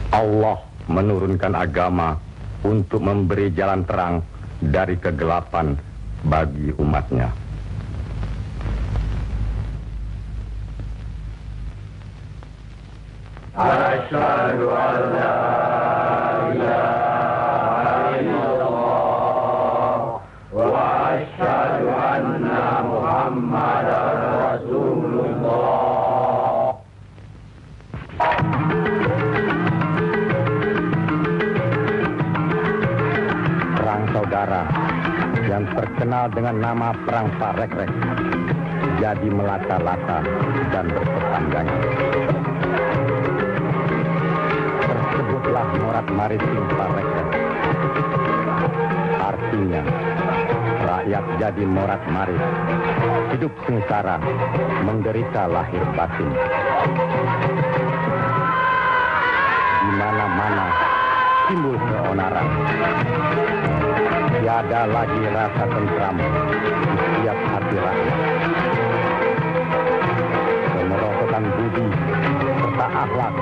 Allah menurunkan agama untuk memberi jalan terang dari kegelapan bagi umatnya. Asyhadu an la ilaha illallah wa asyhadu anna Muhammadar Rasulullah. Perang saudara yang terkenal dengan nama Perang Parekrek jadi melata-lata dan berkepanjangan. Tersebutlah Morat Maritim Parekrek. Artinya, rakyat jadi morat marit, hidup sengsara, menderita lahir batin. Di mana-mana timbul keonaran. Tiada lagi rasa tentram di setiap hati rakyat. Kemerosotan budi serta akhlak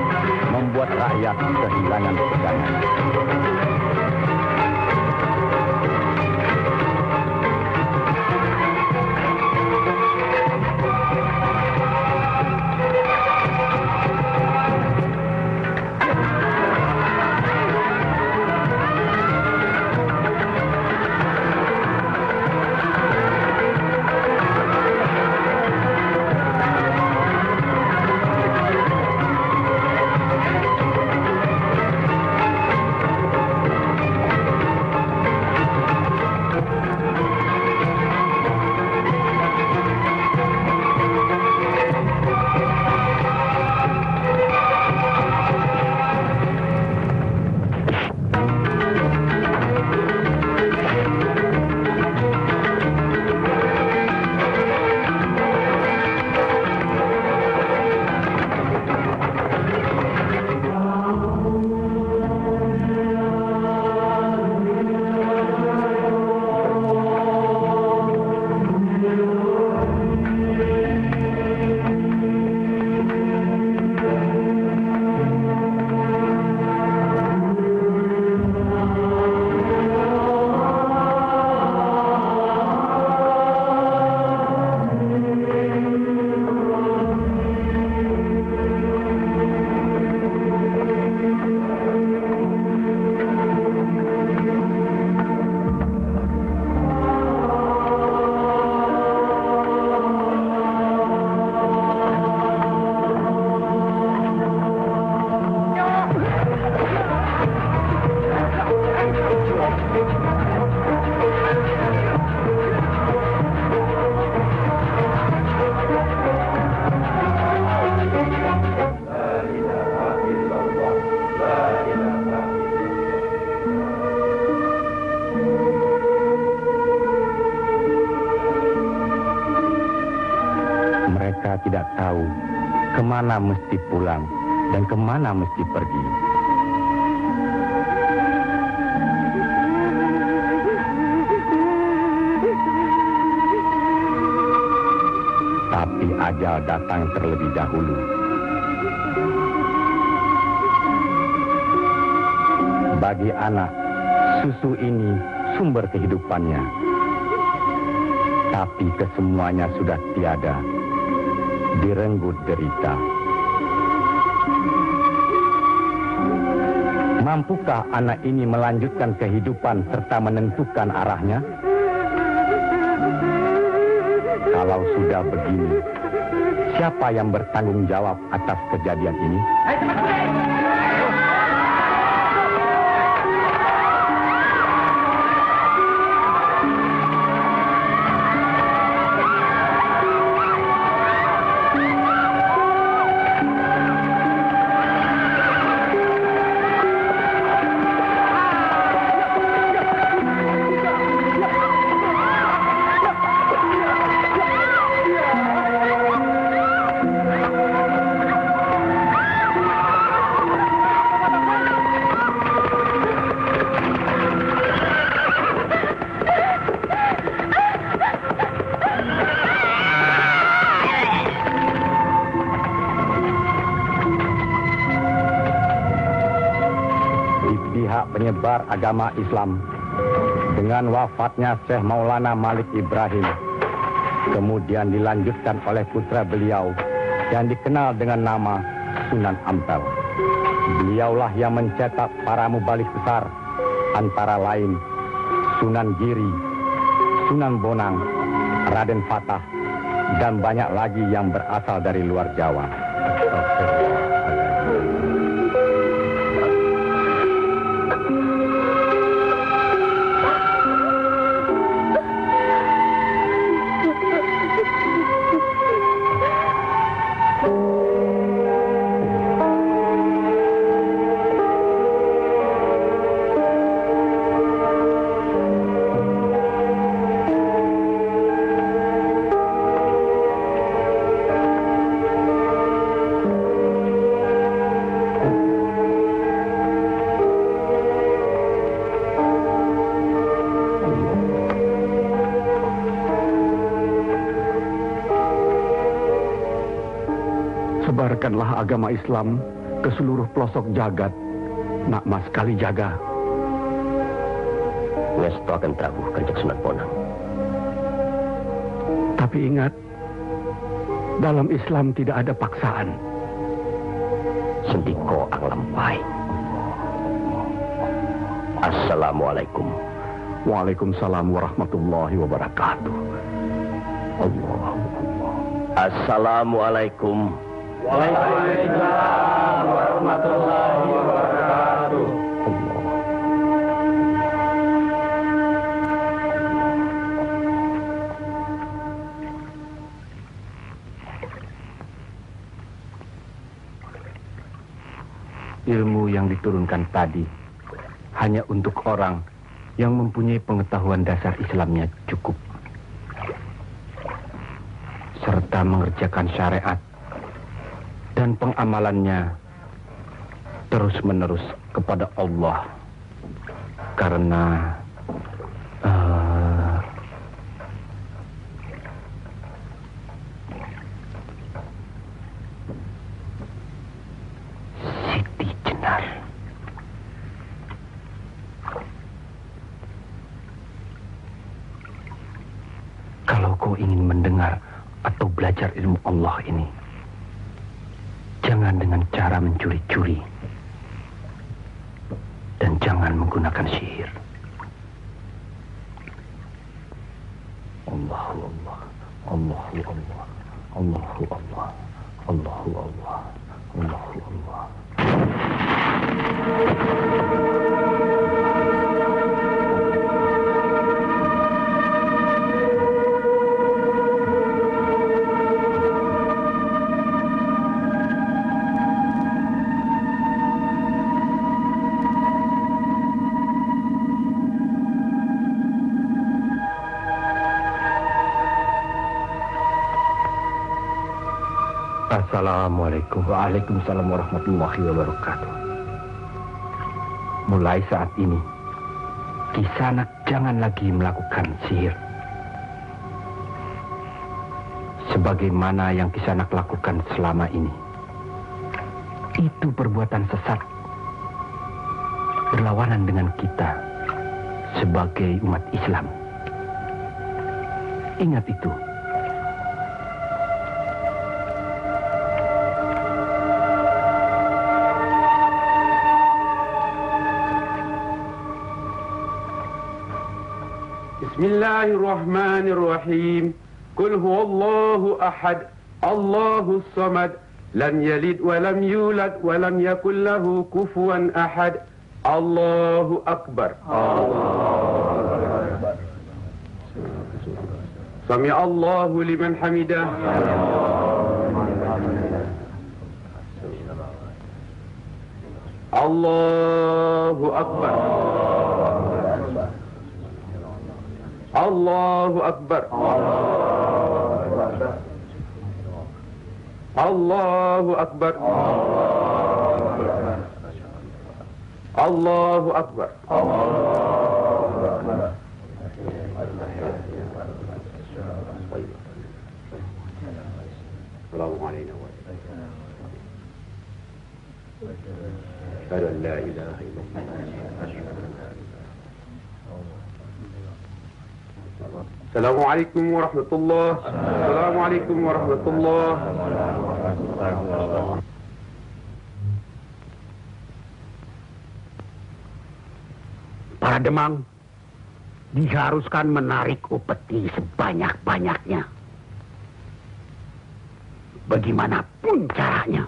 membuat rakyat kehilangan pegangan. Tidak tahu kemana mesti pulang dan kemana mesti pergi. Tapi ajal datang terlebih dahulu. Bagi anak, susu ini sumber kehidupannya. Tapi kesemuanya sudah tiada. Direnggut derita. Mampukah anak ini melanjutkan kehidupan serta menentukan arahnya? Kalau sudah begini, siapa yang bertanggung jawab atas kejadian ini? pihak penyebar agama Islam. Dengan wafatnya Syekh Maulana Malik Ibrahim, kemudian dilanjutkan oleh putra beliau yang dikenal dengan nama Sunan Ampel. Beliaulah yang mencetak para mubalik besar, antara lain Sunan Giri, Sunan Bonang, Raden Fatah, dan banyak lagi yang berasal dari luar Jawa. Sebarkanlah agama Islam ke seluruh pelosok jagat, Nak Mas Kalijaga. Ngesto akan Prabu Kanjeng Sunan Bonang. Tapi ingat, dalam Islam tidak ada paksaan. Sendiko ang lampai. Assalamualaikum. Waalaikumsalam warahmatullahi wabarakatuh. Allah. Assalamualaikum. Waalaikumsalam warahmatullahi wabarakatuh. Allah. Ilmu yang diturunkan tadi hanya untuk orang yang mempunyai pengetahuan dasar Islamnya cukup, serta mengerjakan syariat dan pengamalannya terus-menerus kepada Allah. Karena Siti Jenar. kalau kau ingin mendengar atau belajar ilmu Allah ini, jangan dengan cara mencuri-curi. Dan jangan menggunakan sihir. Allahu Allah, Allahu Allah, Allahu Allah, Allahu Allah, Allahu Allah. Assalamualaikum. Waalaikumsalam warahmatullahi wabarakatuh. Mulai saat ini, Kisanak jangan lagi melakukan sihir. Sebagaimana yang Kisanak lakukan selama ini. Itu perbuatan sesat. Berlawanan dengan kita sebagai umat Islam. Ingat itu. Bismillahirrahmanirrahim. Qul huwallahu ahad, Allahus samad, lam yalid wa lam yulad wa lam yakul lahu kufuwan ahad. Allahu akbar. Allahu akbar. Sami Allahu liman hamidah. Allahu akbar. Allahu akbar. Allahu akbar. Allahu akbar. Assalamualaikum warahmatullahi wabarakatuh. أشهد أن لا إله إلا الله. السلام عليكم ورحمة الله. السلام عليكم ورحمة الله. Para Demang diharuskan menarik upeti sebanyak-banyaknya. Bagaimanapun caranya.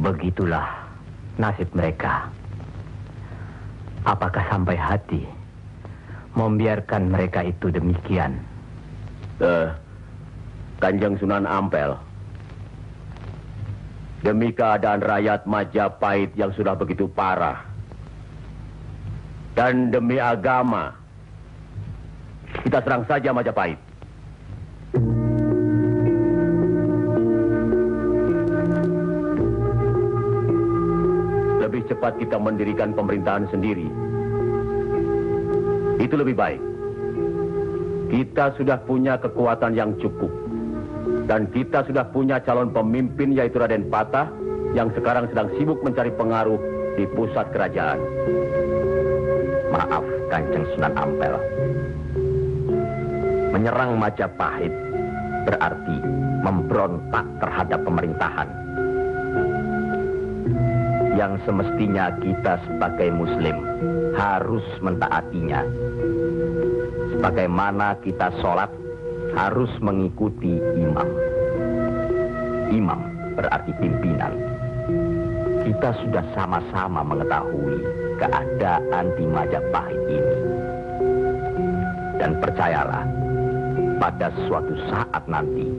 Begitulah nasib mereka. Apakah sampai hati membiarkan mereka itu demikian? Kanjeng Sunan Ampel, demi keadaan rakyat Majapahit yang sudah begitu parah, dan demi agama, kita serang saja Majapahit. Lebih cepat kita mendirikan pemerintahan sendiri. Itu lebih baik. Kita sudah punya kekuatan yang cukup. Dan kita sudah punya calon pemimpin yaitu Raden Patah yang sekarang sedang sibuk mencari pengaruh di pusat kerajaan. Maaf, Kanjeng Sunan Ampel. Menyerang Majapahit berarti memberontak terhadap pemerintahan. Yang semestinya kita sebagai Muslim harus mentaatinya. Sebagaimana kita sholat harus mengikuti imam. Imam berarti pimpinan. Kita sudah sama-sama mengetahui keadaan di Majapahit ini. Dan percayalah, pada suatu saat nanti,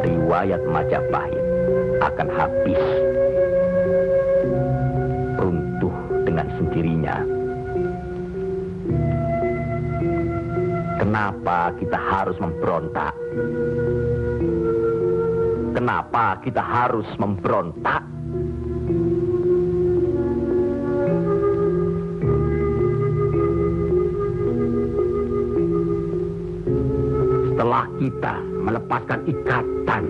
riwayat Majapahit akan habis. Runtuh dengan sendirinya. Kenapa kita harus memberontak? Kenapa kita harus memberontak? Setelah kita melepaskan ikatan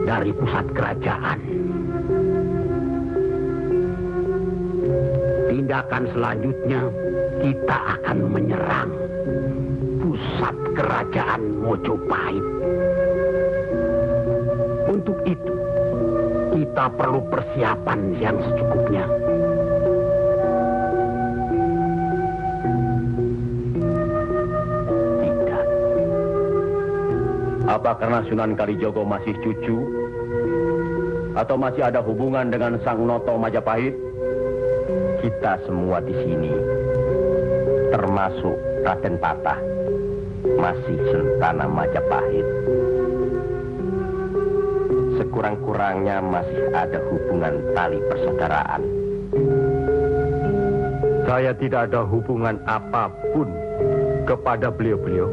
dari pusat kerajaan, tindakan selanjutnya kita akan menyerang pusat kerajaan Mojopahit. Untuk itu, kita perlu persiapan yang secukupnya. Tidak. Apa karena Sunan Kalijogo masih cucu? Atau masih ada hubungan dengan Sang Noto Majapahit? Kita semua di sini, termasuk Raden Patah, masih sentana Majapahit. Sekurang-kurangnya masih ada hubungan tali persaudaraan. Saya tidak ada hubungan apapun kepada beliau-beliau.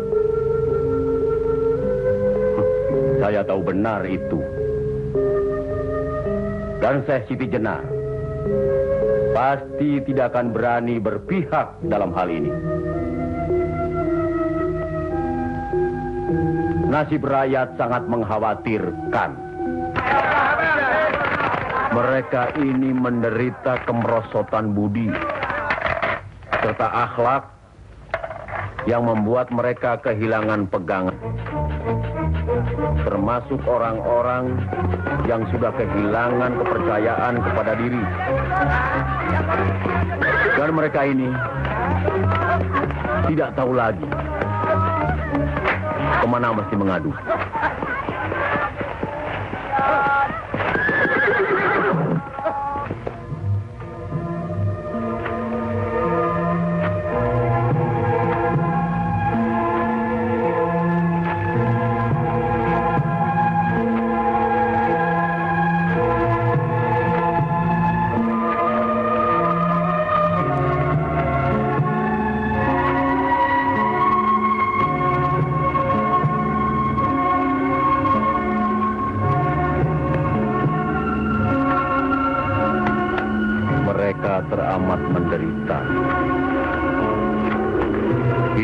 Saya tahu benar itu. Dan Syekh Siti Jenar pasti tidak akan berani berpihak dalam hal ini. Nasib rakyat sangat mengkhawatirkan. Mereka ini menderita kemerosotan budi serta akhlak yang membuat mereka kehilangan pegangan. Termasuk orang-orang yang sudah kehilangan kepercayaan kepada diri. Dan mereka ini tidak tahu lagi kemana mesti mengadu.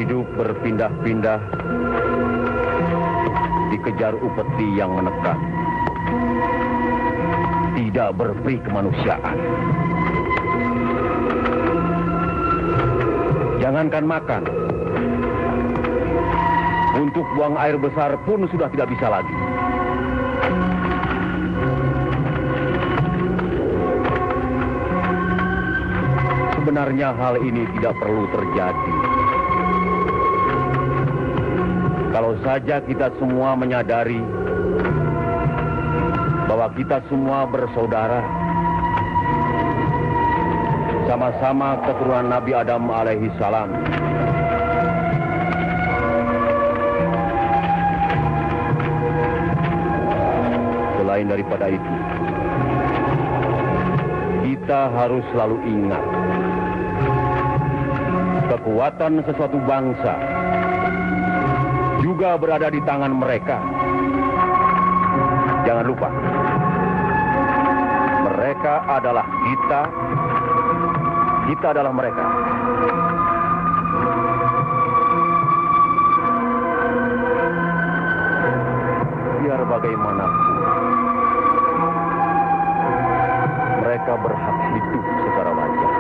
Hidup berpindah-pindah, dikejar upeti yang menekan. Tidak berperi kemanusiaan. Jangankan makan, untuk buang air besar pun sudah tidak bisa lagi. Sebenarnya hal ini tidak perlu terjadi. Kalau saja kita semua menyadari bahwa kita semua bersaudara, sama-sama keturunan Nabi Adam alaihi salam. Selain daripada itu, kita harus selalu ingat kekuatan sesuatu bangsa juga berada di tangan mereka. Jangan lupa, mereka adalah kita, kita adalah mereka. Biar bagaimanapun, mereka berhak hidup secara wajar.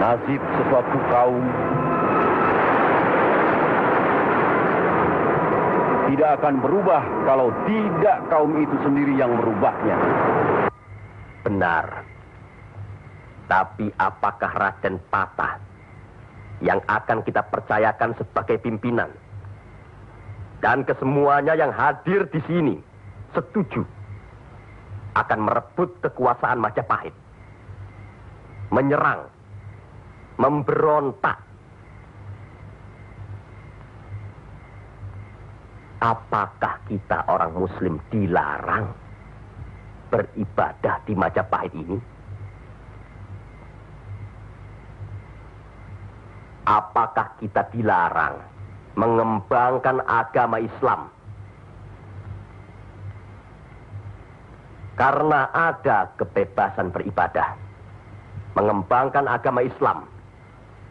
Nasib sesuatu kaum tidak akan berubah kalau tidak kaum itu sendiri yang merubahnya. Benar. Tapi apakah Raden Patah yang akan kita percayakan sebagai pimpinan? Dan kesemuanya yang hadir di sini setuju akan merebut kekuasaan Majapahit, menyerang, memberontak. Apakah kita orang Muslim dilarang beribadah di Majapahit ini? Apakah kita dilarang mengembangkan agama Islam? Karena ada kebebasan beribadah, mengembangkan agama Islam.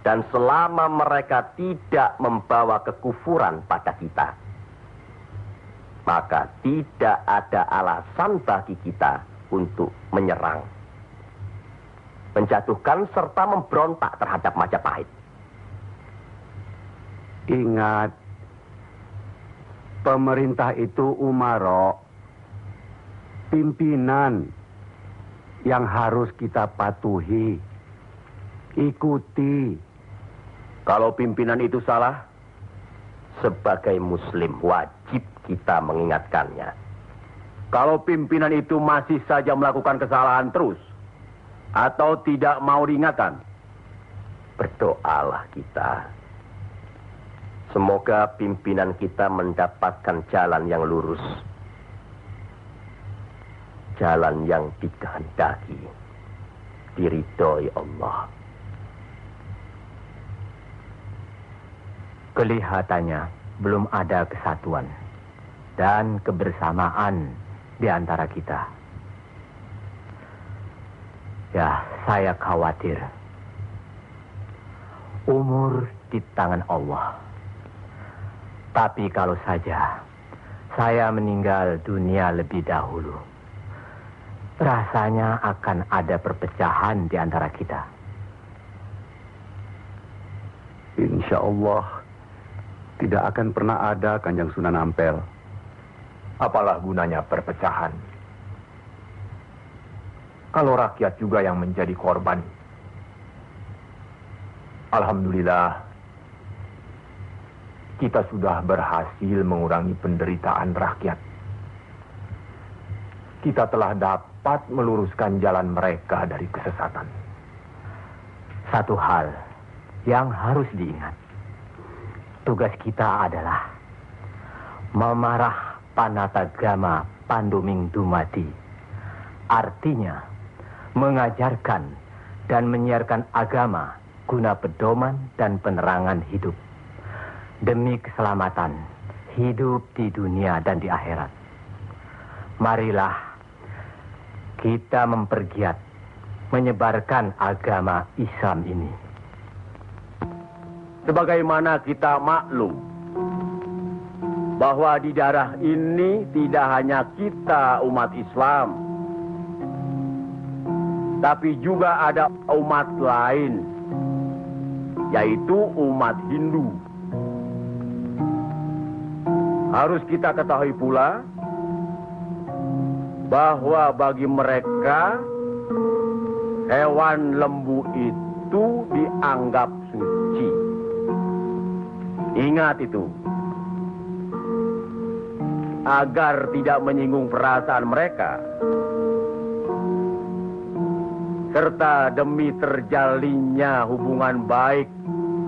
Dan selama mereka tidak membawa kekufuran pada kita, maka tidak ada alasan bagi kita untuk menyerang, menjatuhkan serta memberontak terhadap Majapahit. Ingat, pemerintah itu umaro, pimpinan yang harus kita patuhi, ikuti. Kalau pimpinan itu salah, sebagai Muslim wajib kita mengingatkannya. Kalau pimpinan itu masih saja melakukan kesalahan terus, atau tidak mau diingatkan, berdoalah kita. Semoga pimpinan kita mendapatkan jalan yang lurus, jalan yang dikehendaki, diridhoi Allah. Kelihatannya belum ada kesatuan dan kebersamaan di antara kita. Ya, saya khawatir. Umur di tangan Allah. Tapi kalau saja saya meninggal dunia lebih dahulu, rasanya akan ada perpecahan di antara kita. insya Allah tidak akan pernah ada, Kanjeng Sunan Ampel. Apalah gunanya perpecahan kalau rakyat juga yang menjadi korban? Alhamdulillah, kita sudah berhasil mengurangi penderitaan rakyat. Kita telah dapat meluruskan jalan mereka dari kesesatan. Satu hal yang harus diingat. Tugas kita adalah memarah panatagama panduming dumadi. Artinya, mengajarkan dan menyiarkan agama guna pedoman dan penerangan hidup. Demi keselamatan hidup di dunia dan di akhirat. Marilah kita mempergiat menyebarkan agama Islam ini. Sebagaimana kita maklum bahwa di daerah ini tidak hanya kita umat Islam, tapi juga ada umat lain, yaitu umat Hindu. Harus kita ketahui pula bahwa bagi mereka hewan lembu itu dianggap suci. Ingat itu. Agar tidak menyinggung perasaan mereka, serta demi terjalinnya hubungan baik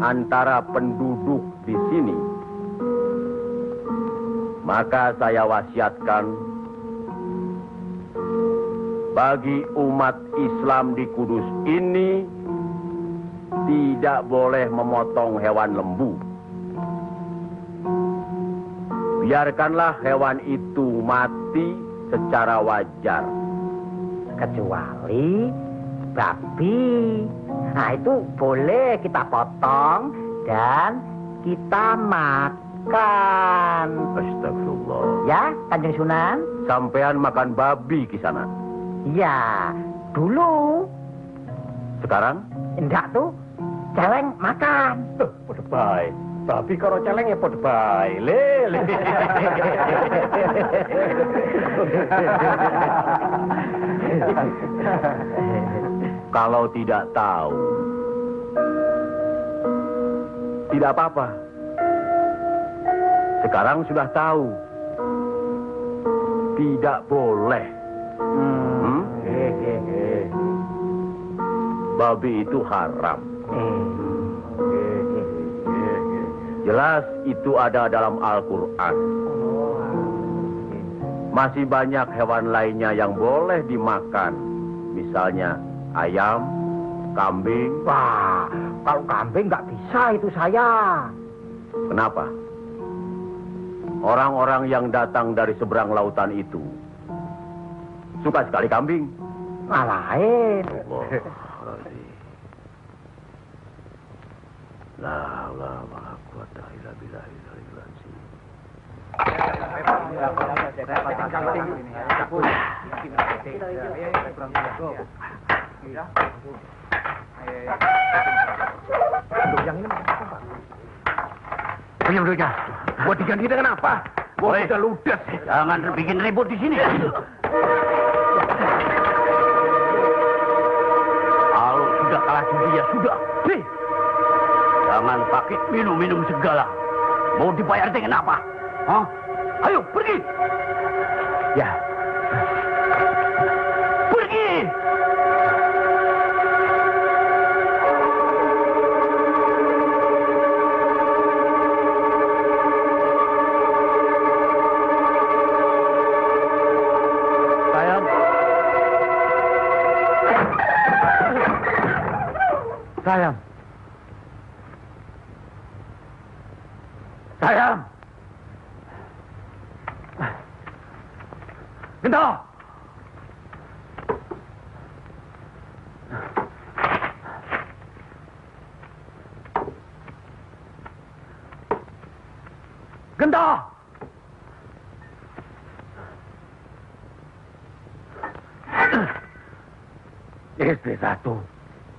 antara penduduk di sini, maka saya wasiatkan bagi umat Islam di Kudus ini tidak boleh memotong hewan lembu. Biarkanlah hewan itu mati secara wajar. Kecuali babi. Nah, itu boleh kita potong dan kita makan. Astagfirullah. Ya, Kanjeng Sunan? Sampean makan babi Kisana? Ya, dulu. Sekarang? Enggak tuh, celeng makan. Podo bae. Babi karo celeng ya podo bae. Le. Kalau tidak tahu, tidak apa-apa. Sekarang sudah tahu. Tidak boleh. Babi itu haram. Jelas itu ada dalam Al-Quran. Masih banyak hewan lainnya yang boleh dimakan. Misalnya ayam, kambing. Wah, kalau kambing nggak bisa itu saya. Kenapa? Orang-orang yang datang dari seberang lautan itu suka sekali kambing. Malahin. La quwata illa billah. Penyembuhnya, buat diganti dengan apa? Buat udah ludes. Jangan bikin ribut di sini. Kalau sudah kalah judi ya sudah. Nih. Jangan pakai minum-minum segala. Mau dibayar dengan apa? Hah? Ayo pergi. Ya. Pergi. Sayang. Sayang. Gento. Gento. Istri satu,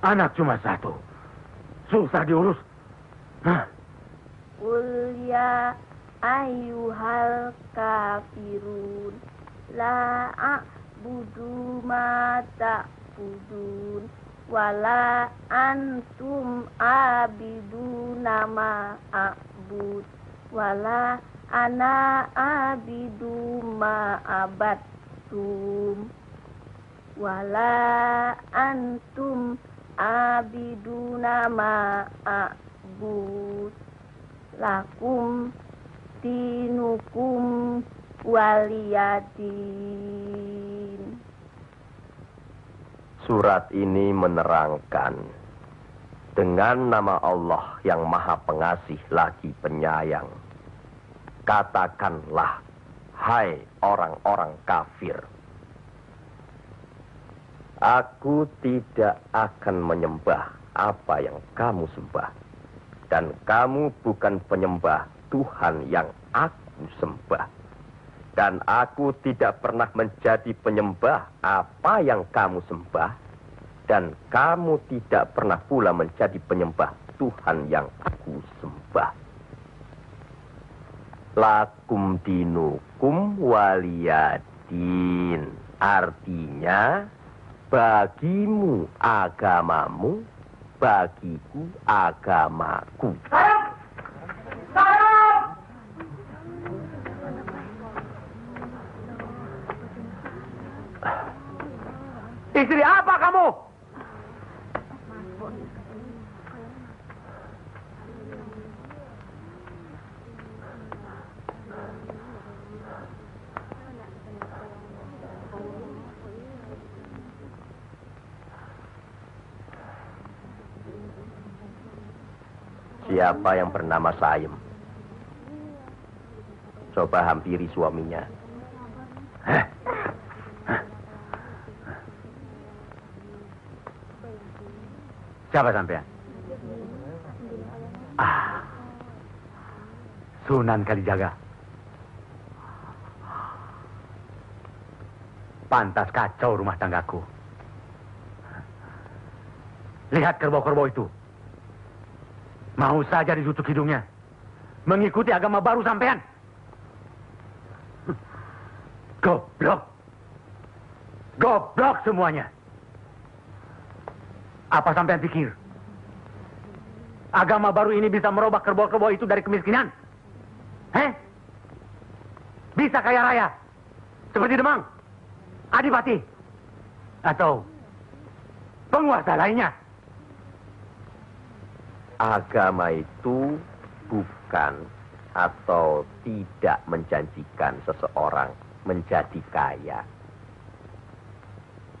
anak cuma satu. Susah diurus. Hah? Qul ya ayyuhal kafirun la a'budu ma ta'budun wala antum abiduna ma a'bud wala ana abidu ma abattum wala antum abiduna ma a'bud lakum dinukum waliyadin. Surat ini menerangkan dengan nama Allah yang Maha Pengasih lagi Penyayang. Katakanlah, hai orang-orang kafir, aku tidak akan menyembah apa yang kamu sembah, dan kamu bukan penyembah Tuhan yang aku sembah, dan aku tidak pernah menjadi penyembah apa yang kamu sembah, dan kamu tidak pernah pula menjadi penyembah Tuhan yang aku sembah. Lakum dinukum waliyadin, artinya bagimu agamamu, bagiku agamaku. Istri apa kamu? Siapa yang bernama Saim? Coba hampiri suaminya. Siapa sampean? Sunan Kalijaga. Pantas kacau rumah tanggaku. Lihat kerbau-kerbau itu. Mau saja ditutup hidungnya. Mengikuti agama baru sampean. Goblok. Goblok semuanya. Apa sampean pikir? Agama baru ini bisa merubah kerbau-kerbau itu dari kemiskinan? Bisa kaya raya? Seperti Demang? Adipati? Atau penguasa lainnya? Agama itu bukan atau tidak menjanjikan seseorang menjadi kaya,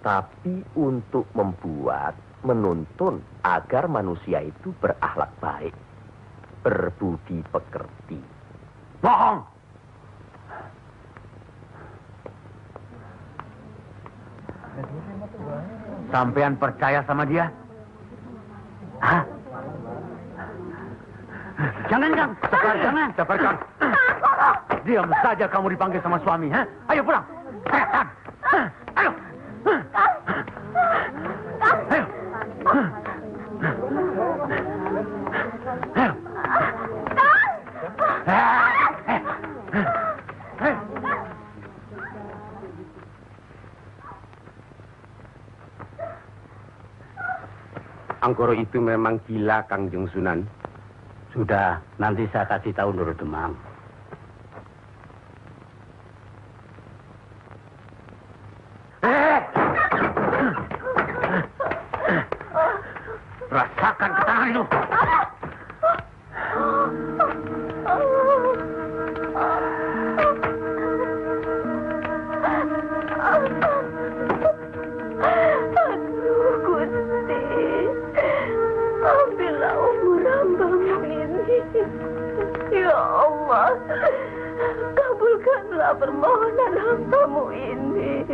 tapi untuk membuat, menuntun agar manusia itu berakhlak baik, berbudi pekerti. Bohong! Sampean percaya sama dia? Hah? Jangan, Kang. Jangan. Sabarkan. Diam saja kamu dipanggil sama suami. Ayo pulang. Ayo. Ayo. Anggoro itu memang gila, Kangjeng Sunan. Sudah, nanti saya kasih tahu Nur Demang. Rasakan ketangan itu. Kabulkanlah permohonan hambamu ini.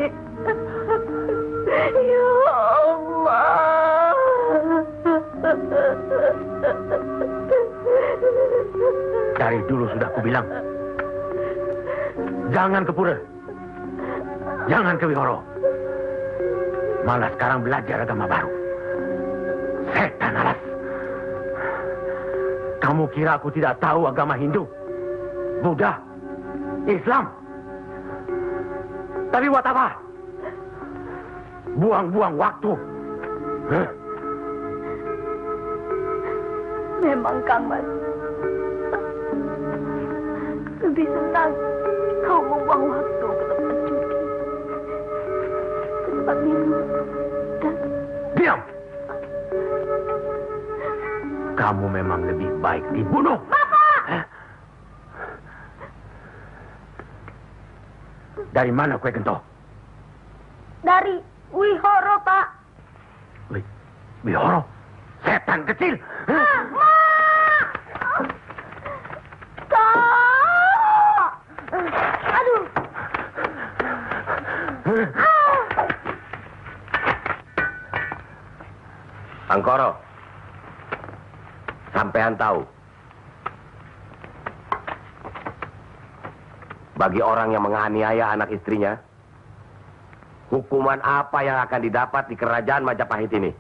Ya Allah. Dari dulu sudah kubilang. Jangan ke pura. Jangan ke wihoro. Malah sekarang belajar agama baru. Setan alas. Kamu kira aku tidak tahu agama Hindu, Buddha, Islam? Tapi buat apa? Buang-buang waktu. Memang, Kang Mas. lebih senang kau membuang waktu ke tempat judi, ke tempat minum, dan... Diam! Kamu memang lebih baik dibunuh. Bapak! Dari mana kue gento? Dari Wihoro, Pak. Wihoro? Setan kecil! Aduh! Angkoro, sampean tahu, bagi orang yang menganiaya anak istrinya, hukuman apa yang akan didapat di kerajaan Majapahit ini?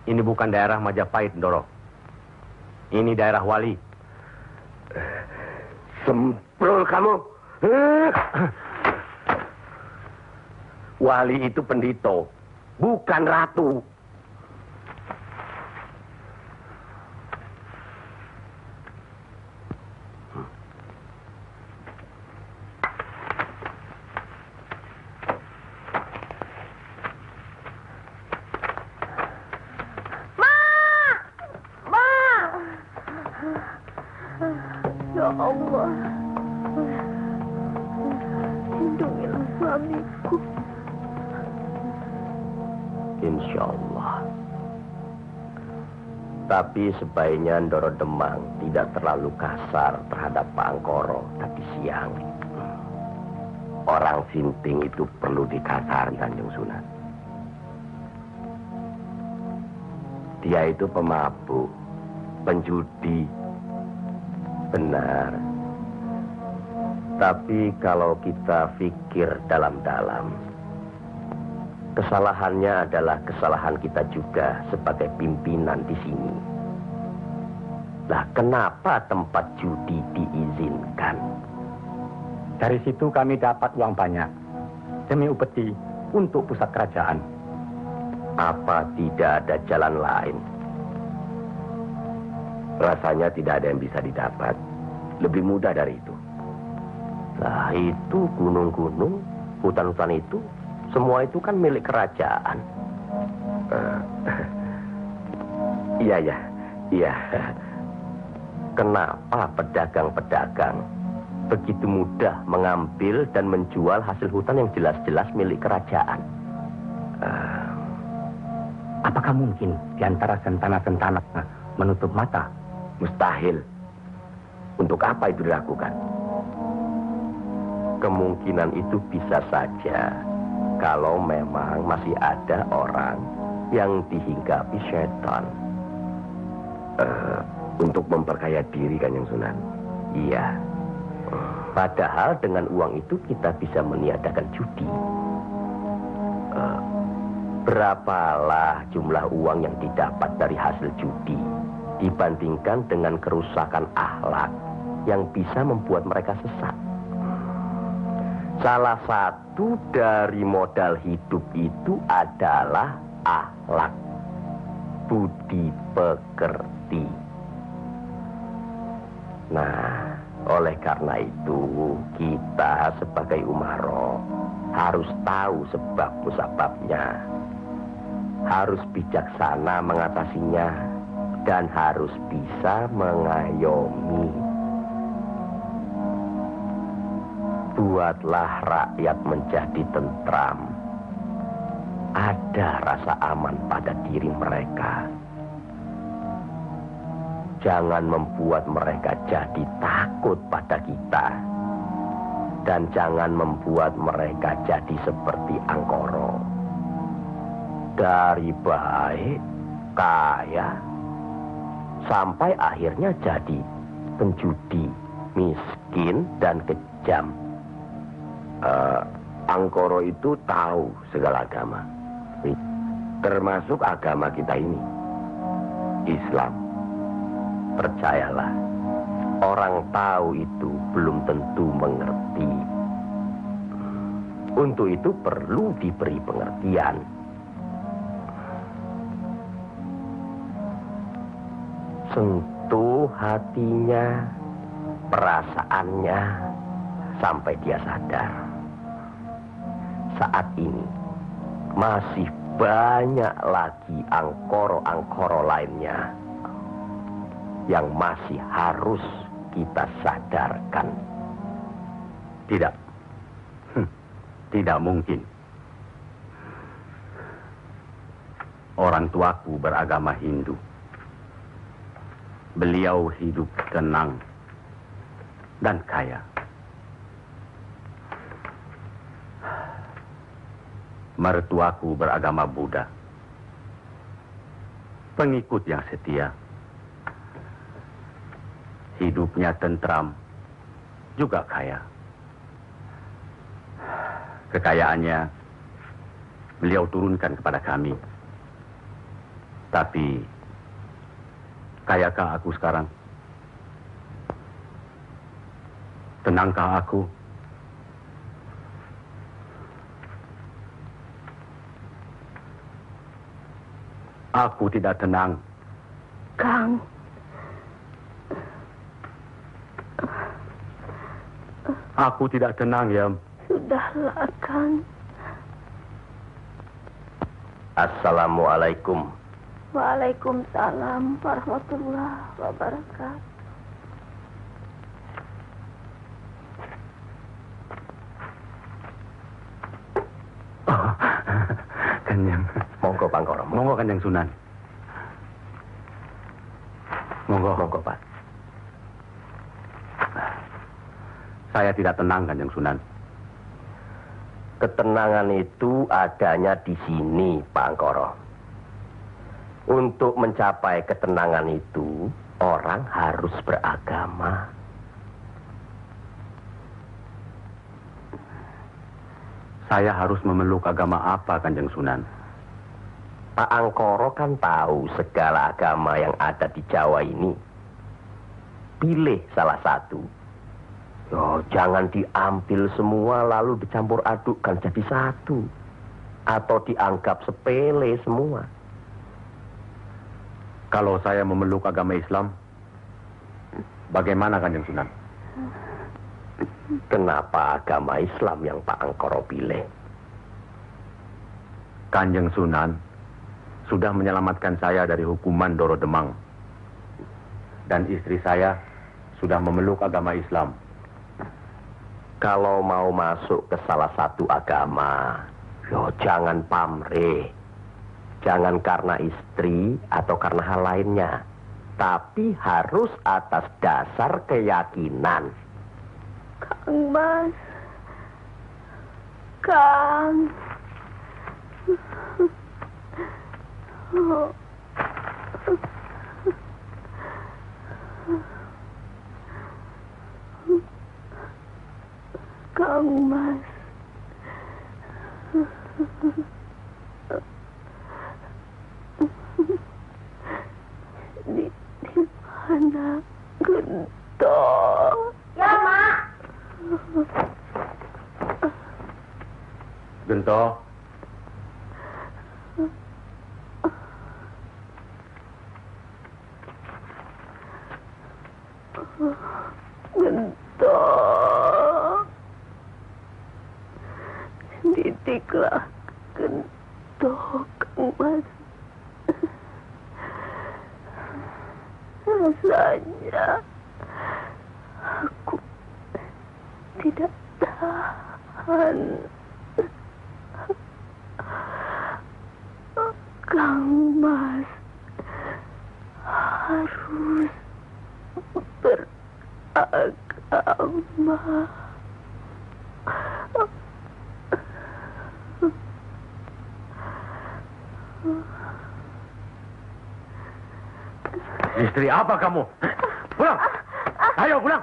Ini bukan daerah Majapahit, Ndoro. Ini daerah Wali. Semprol kamu. Wali itu pendito, bukan ratu. Ya Allah, lindungilah suamiku. Insya Allah. Tapi sebaiknya Ndoro Demang tidak terlalu kasar terhadap Pak Angkoro tadi siang. Orang sinting itu perlu dikasarin, Kanjeng Sunan. Dia itu pemabuk, penjudi. Benar. Tapi kalau kita pikir dalam-dalam, kesalahannya adalah kesalahan kita juga sebagai pimpinan di sini. Lah, kenapa tempat judi diizinkan? Dari situ kami dapat uang banyak demi upeti untuk pusat kerajaan. Apa tidak ada jalan lain? Rasanya tidak ada yang bisa didapat. Lebih mudah dari itu. Lah, itu gunung-gunung, hutan-hutan itu, semua itu kan milik kerajaan. Iya. Kenapa pedagang-pedagang begitu mudah mengambil dan menjual hasil hutan yang jelas-jelas milik kerajaan? Apakah mungkin di antara sentana-sentana menutup mata? Mustahil. Untuk apa itu dilakukan? Kemungkinan itu bisa saja kalau memang masih ada orang yang dihinggapi setan. Untuk memperkaya diri, Kanjeng Sunan. Iya. Padahal dengan uang itu kita bisa meniadakan judi. Berapalah jumlah uang yang didapat dari hasil judi dibandingkan dengan kerusakan akhlak yang bisa membuat mereka sesat. Salah satu dari modal hidup itu adalah akhlak, budi pekerti. Nah, oleh karena itu kita sebagai umaro harus tahu sebab musababnya, harus bijaksana mengatasinya, dan harus bisa mengayomi. Buatlah rakyat menjadi tentram. Ada rasa aman pada diri mereka. Jangan membuat mereka jadi takut pada kita. Dan jangan membuat mereka jadi seperti Angkoro. Dari baik, kaya, sampai akhirnya jadi penjudi, miskin, dan kejam. Angkoro itu tahu segala agama, termasuk agama kita ini, Islam. Percayalah, orang tahu itu belum tentu mengerti. Untuk itu perlu diberi pengertian. sentuh hatinya, perasaannya, sampai dia sadar. Saat ini masih banyak lagi angkoro-angkoro lainnya yang masih harus kita sadarkan. Tidak. Tidak mungkin. Orang tuaku beragama Hindu. Beliau hidup tenang dan kaya. Mertuaku beragama Buddha. Pengikut yang setia. Hidupnya tentram, juga kaya. Kekayaannya beliau turunkan kepada kami. Tapi, kayakah aku sekarang? Tenangkah aku? Aku tidak tenang. Kang. Aku tidak tenang, Yam. Sudahlah, Kang. Assalamualaikum. Waalaikumsalam warahmatullahi wabarakatuh. Oh, Kanjeng. Monggo, Pangkoro. Monggo, Kanjeng Sunan. Monggo. Monggo, Pak. Saya tidak tenang, Kanjeng Sunan. Ketenangan itu adanya di sini, Pak Angkoro. Untuk mencapai ketenangan itu, orang harus beragama. Saya harus memeluk agama apa, Kanjeng Sunan? Pak Angkoro kan tahu segala agama yang ada di Jawa ini. Pilih salah satu. Yo, jangan diambil semua lalu dicampur adukkan jadi satu. Atau dianggap sepele semua. Kalau saya memeluk agama Islam, bagaimana, Kanjeng Sunan? Kenapa agama Islam yang Pak Angkoro pilih? Kanjeng Sunan sudah menyelamatkan saya dari hukuman Doro Demang. Dan istri saya sudah memeluk agama Islam. Kalau mau masuk ke salah satu agama, yo jangan pamrih. Jangan karena istri atau karena hal lainnya. Tapi harus atas dasar keyakinan. Kang Mas. Kang. Oh. Kang Mas. Di mana Gento? Ya, Mak. Gento. Gento. Didiklah Gento, Kang Mas. Rasanya aku tidak tahan. Kang Mas harus beragama. Istri apa kamu? Pulang! Ayo pulang!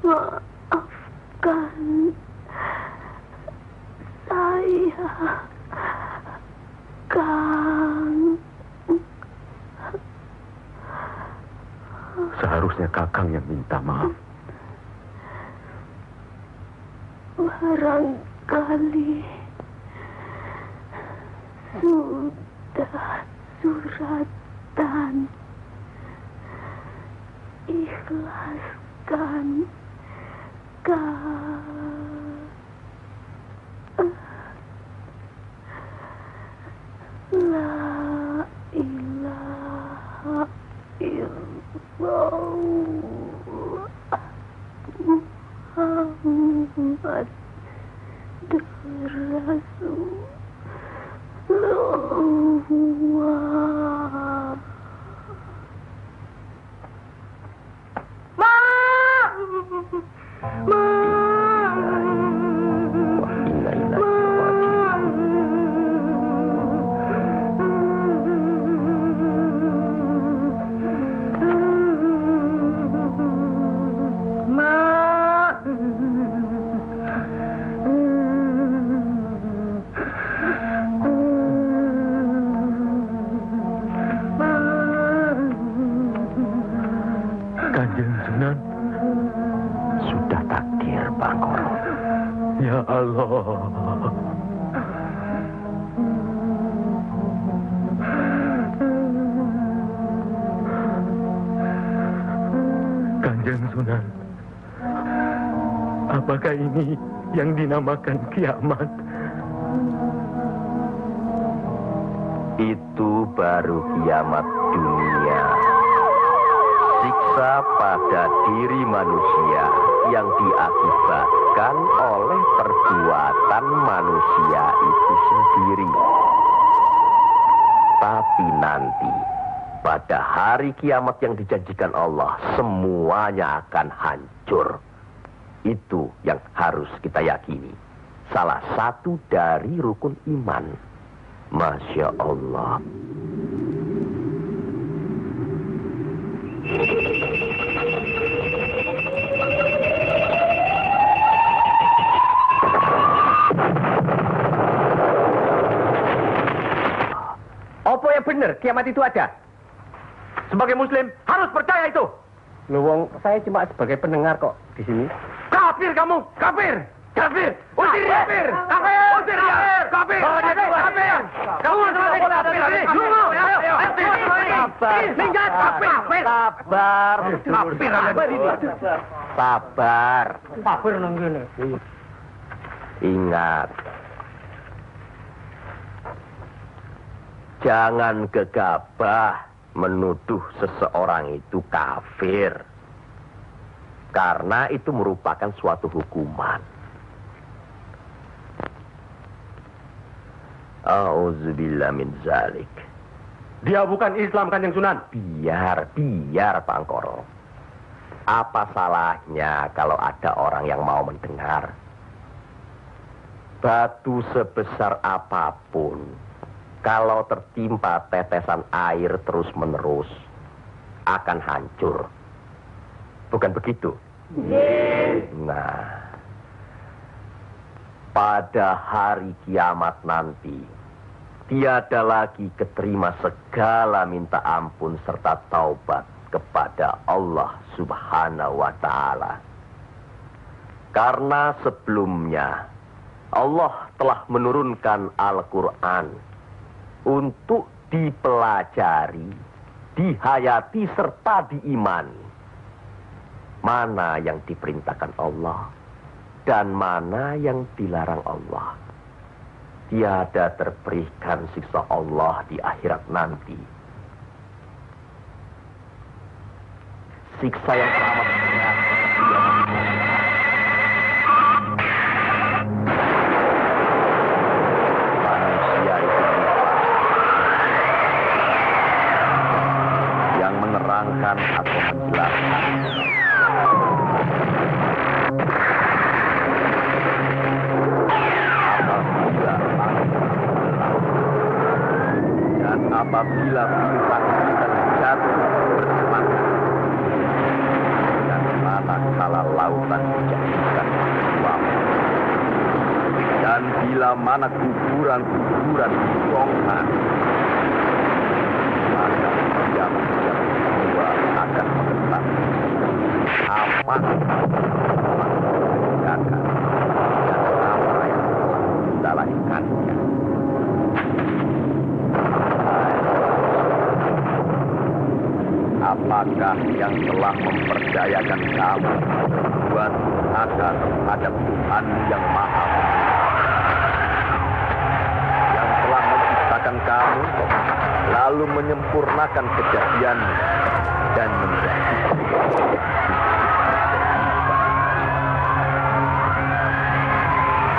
Maafkan saya, Kang. Seharusnya Kakang yang minta maaf. Barangkali sudah suratan. Ikhlaskan La ilaha illallah Muhammad Rasulullah. Kanjeng Sunan, sudah takdir Bangkoro. Ya Allah. Kanjeng Sunan, apakah ini yang dinamakan kiamat? Itu baru kiamat dunia. Siksa pada diri manusia yang diakibatkan oleh perbuatan manusia itu sendiri. Tapi nanti, pada hari kiamat yang dijanjikan Allah, semuanya akan hancur. Itu yang harus kita yakini. Salah satu dari rukun iman. Masya Allah. Apa yang benar kiamat itu ada? Sebagai muslim harus percaya itu. Luwung, saya cuma sebagai pendengar kok di sini. Kafir kamu, kafir. Kafir, usir kafir. Kafir, usir kafir. Kafir, kafir. Kamu sebagai kafir. Minggat kafir. Sabar. Kafir apa ini? Sabar. Kafir nang ngene. Ingat. Jangan gegabah menuduh seseorang itu kafir. Karena itu merupakan suatu hukuman. Auzubillah min zalik. Dia bukan Islam, Kanjeng Sunan. Biar Bangkoro. Apa salahnya kalau ada orang yang mau mendengar? Batu sebesar apapun, kalau tertimpa tetesan air terus-menerus, akan hancur. Bukan begitu? Nah, pada hari kiamat nanti, tiada lagi keterima segala minta ampun serta taubat kepada Allah Subhanahu wa Ta'ala. Karena sebelumnya Allah telah menurunkan Al-Quran untuk dipelajari, dihayati serta diimani. Mana yang diperintahkan Allah dan mana yang dilarang Allah. Tiada terberikan siksa Allah di akhirat nanti. Siksa yang teramat berat. Manusia itu yang menerangkan atau menjelaskan. Apabila bintang-bintang jatuh bersemangat dan manakala lautan dijadikan uap, dan bila mana kuburan-kuburan dibongkar, maka diam-diam semua akan mengetap. Apa yang akan Apakah yang telah memperdayakan kamu buat durhaka terhadap Tuhan yang Maha Pengasih, yang telah menciptakan kamu, lalu menyempurnakan kejadianmu dan menjadikan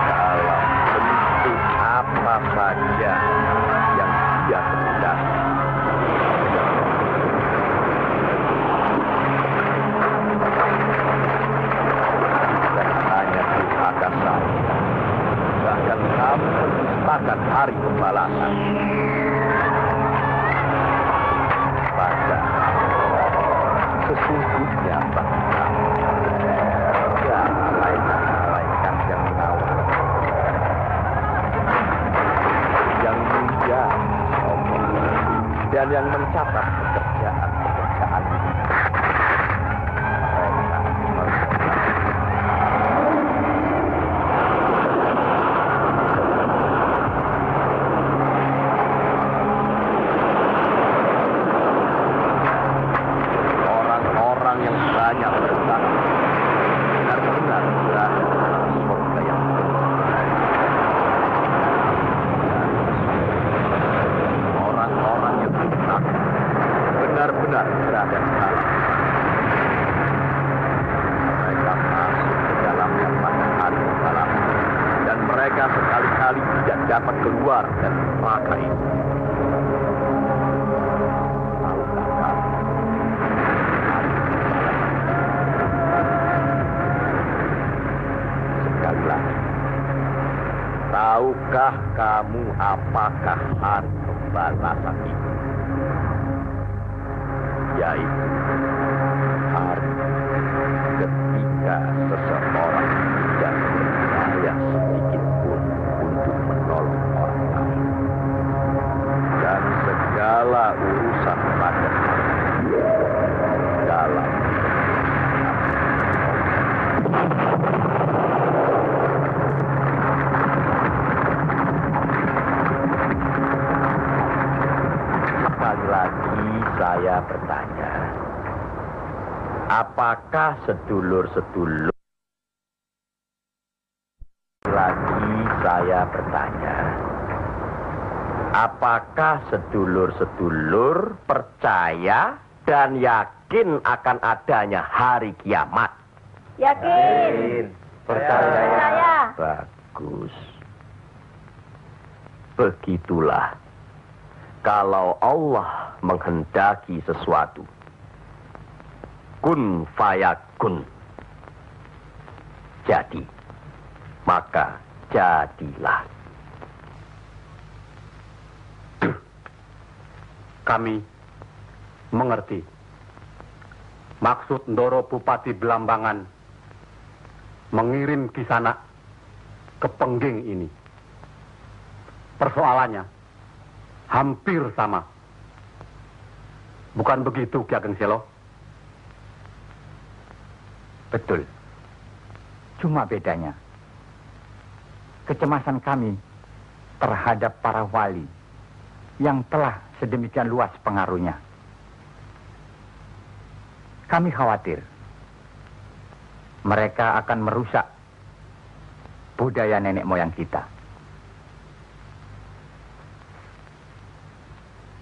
dalam bentuk apa saja yang Dia kehendaki. Bahkan kamu menciptakan hari pembalasan. Pada sesungguhnya bangsa ada malaikat yang mengawal, yang mulia, dan yang mencatat pekerjaan-pekerjaan. Benar-benar berada di dalam. Mereka masuk ke dalamnya pada hari pembalasan, dan mereka sekali-kali tidak dapat keluar dari neraka itu. Tahukah kamu? Sekali lagi, tahukah kamu apakah hari pembalasan itu? Yaitu hari ketika seseorang tidak berdaya sedikit pun untuk menolong orang lain, dan segala urusan pada hari dalam sekali lagi saya bertanya, apakah sedulur-sedulur? Lagi saya bertanya, apakah sedulur-sedulur percaya dan yakin akan adanya hari kiamat? Yakin. Percaya. Bagus. Begitulah. Kalau Allah menghendaki sesuatu, kun fayakun, jadi, maka jadilah. Kami mengerti maksud Ndoro Bupati Belambangan mengirim Kisanak ke Pengging ini. Persoalannya hampir sama. Bukan begitu, Ki Ageng Selo? Betul. Cuma bedanya, kecemasan kami terhadap para wali yang telah sedemikian luas pengaruhnya. Kami khawatir mereka akan merusak budaya nenek moyang kita.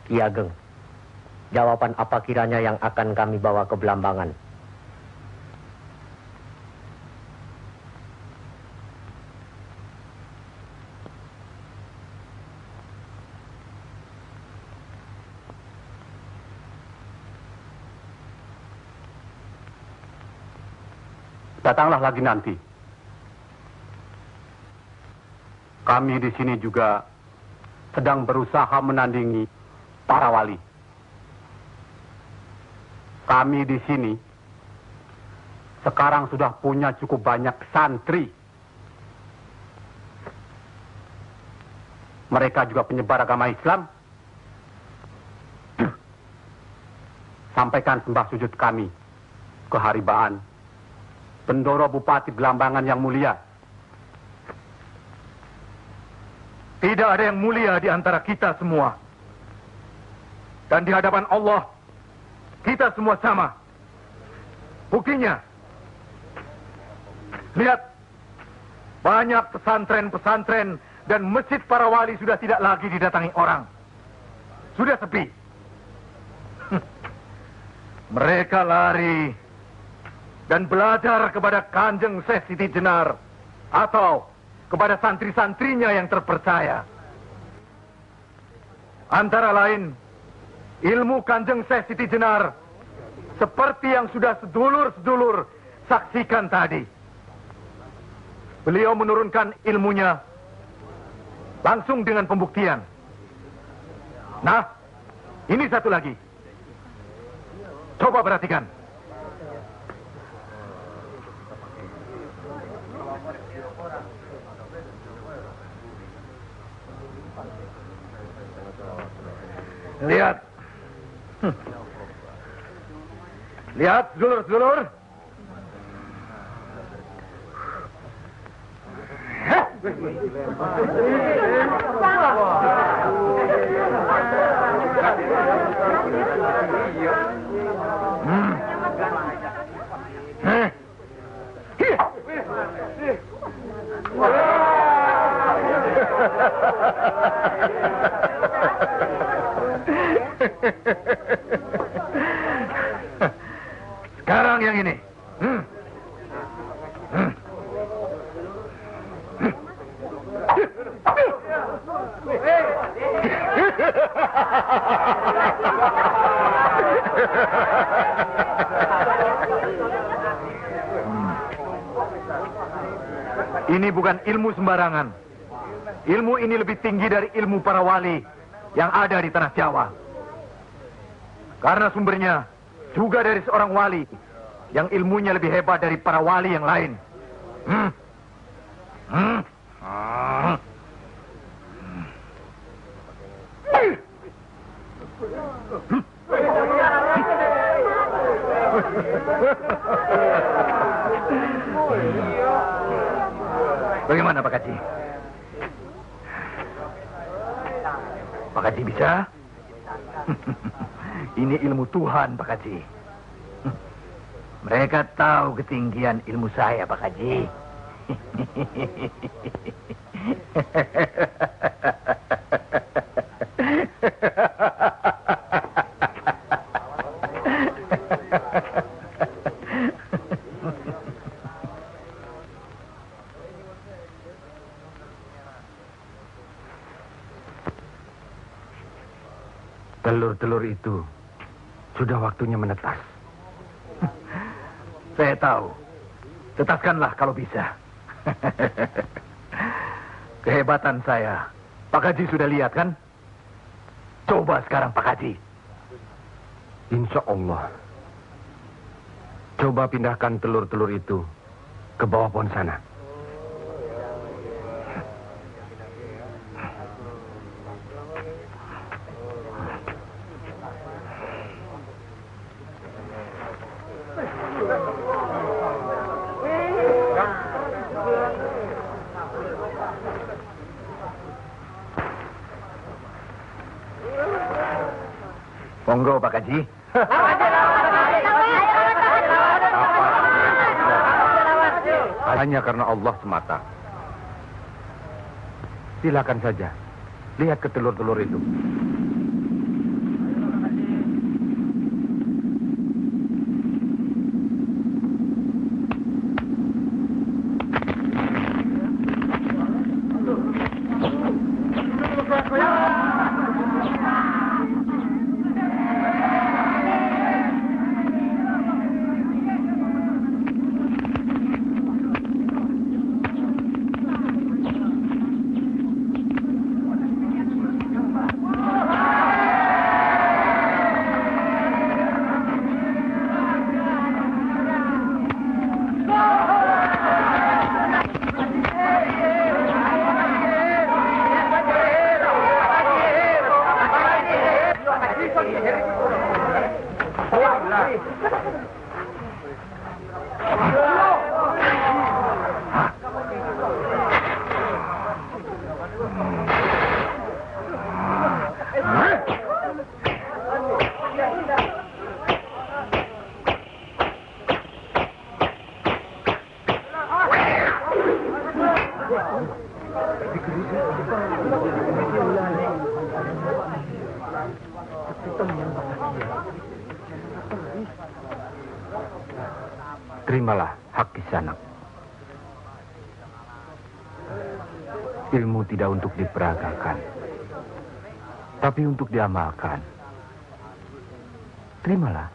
Ki Ageng, jawaban apa kiranya yang akan kami bawa ke Belambangan? Datanglah lagi nanti. Kami di sini juga sedang berusaha menandingi para wali. Kami di sini sekarang sudah punya cukup banyak santri. Mereka juga penyebar agama Islam. Sampaikan sembah sujud kami ke haribaan Bendoro Bupati Belambangan yang mulia. Tidak ada yang mulia di antara kita semua. Dan di hadapan Allah, kita semua sama. Buktinya, lihat, banyak pesantren-pesantren dan masjid para wali sudah tidak lagi didatangi orang. Sudah sepi. Mereka lari dan belajar kepada Kanjeng Syekh Siti Jenar atau kepada santri-santrinya yang terpercaya. Antara lain, ilmu Kanjeng Syekh Siti Jenar seperti yang sudah sedulur-sedulur saksikan tadi. Beliau menurunkan ilmunya langsung dengan pembuktian. Nah, ini satu lagi. Coba perhatikan. Lihat. Lihat, sedulur-sedulur. Sekarang yang ini. Ini bukan ilmu sembarangan. Ilmu ini lebih tinggi dari ilmu para wali yang ada di tanah Jawa. Karena sumbernya juga dari seorang wali yang ilmunya lebih hebat dari para wali yang lain. Bagaimana Pak Haji? Pak Haji bisa? Ini ilmu Tuhan, Pak Haji. Mereka tahu ketinggian ilmu saya, Pak Haji. Telur-telur itu sudah waktunya menetas. Saya tahu. Tetaskanlah kalau bisa. Kehebatan saya. Pak Haji sudah lihat kan? Coba sekarang Pak Haji. Insya Allah. Coba pindahkan telur-telur itu ke bawah pohon sana. Monggo Pak Haji. Hanya karena Allah semata. Silakan saja. Lihat ke telur-telur itu. hak kisanak. Ilmu tidak untuk diperagakan, tapi untuk diamalkan. Terimalah.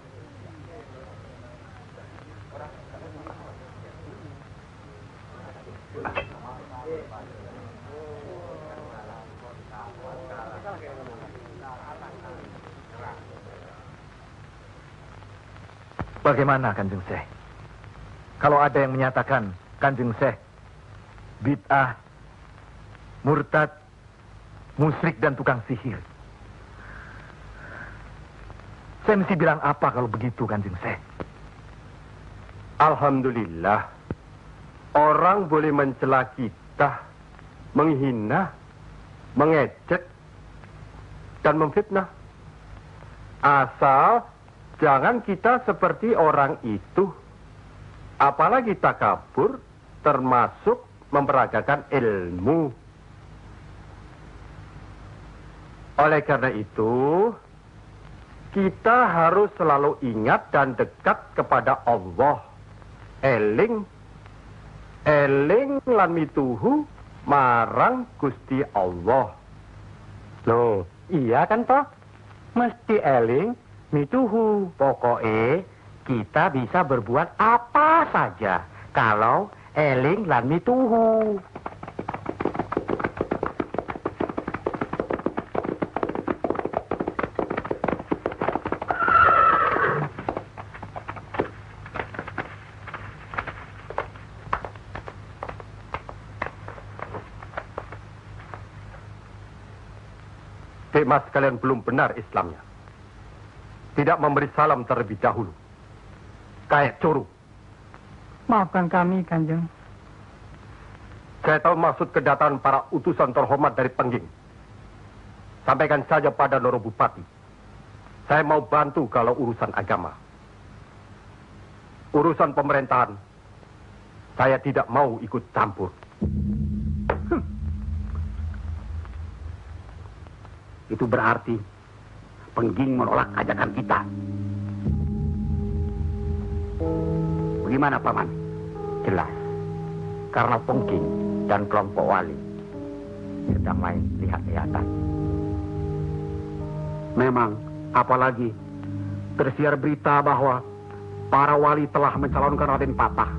Bagaimana Kanjeng Syekh? Kalau ada yang menyatakan Kanjeng Syekh bid'ah, murtad, musyrik dan tukang sihir, saya mesti bilang apa kalau begitu Kanjeng Syekh? Alhamdulillah, orang boleh mencela kita, menghina, mengejek, dan memfitnah. Asal jangan kita seperti orang itu. Apalagi takabur, termasuk memperagakan ilmu. Oleh karena itu, kita harus selalu ingat dan dekat kepada Allah. Eling lan mituhu marang Gusti Allah. Loh, iya kan toh? Mesti eling mituhu. Pokoknya kita bisa berbuat apa saja kalau eling lan mituhu. Mas kalian belum benar Islamnya. Tidak memberi salam terlebih dahulu. Kayak curu. Maafkan kami, Kanjeng. Saya tahu maksud kedatangan para utusan terhormat dari Pengging. Sampaikan saja pada Loro Bupati. Saya mau bantu kalau urusan agama. Urusan pemerintahan, saya tidak mau ikut campur. Itu berarti Pengging menolak ajakan kita. Bagaimana, Paman? Jelas. Karena Pengging dan kelompok wali sedang main lihat-lihatan. Memang, apalagi tersiar berita bahwa para wali telah mencalonkan Raden Patah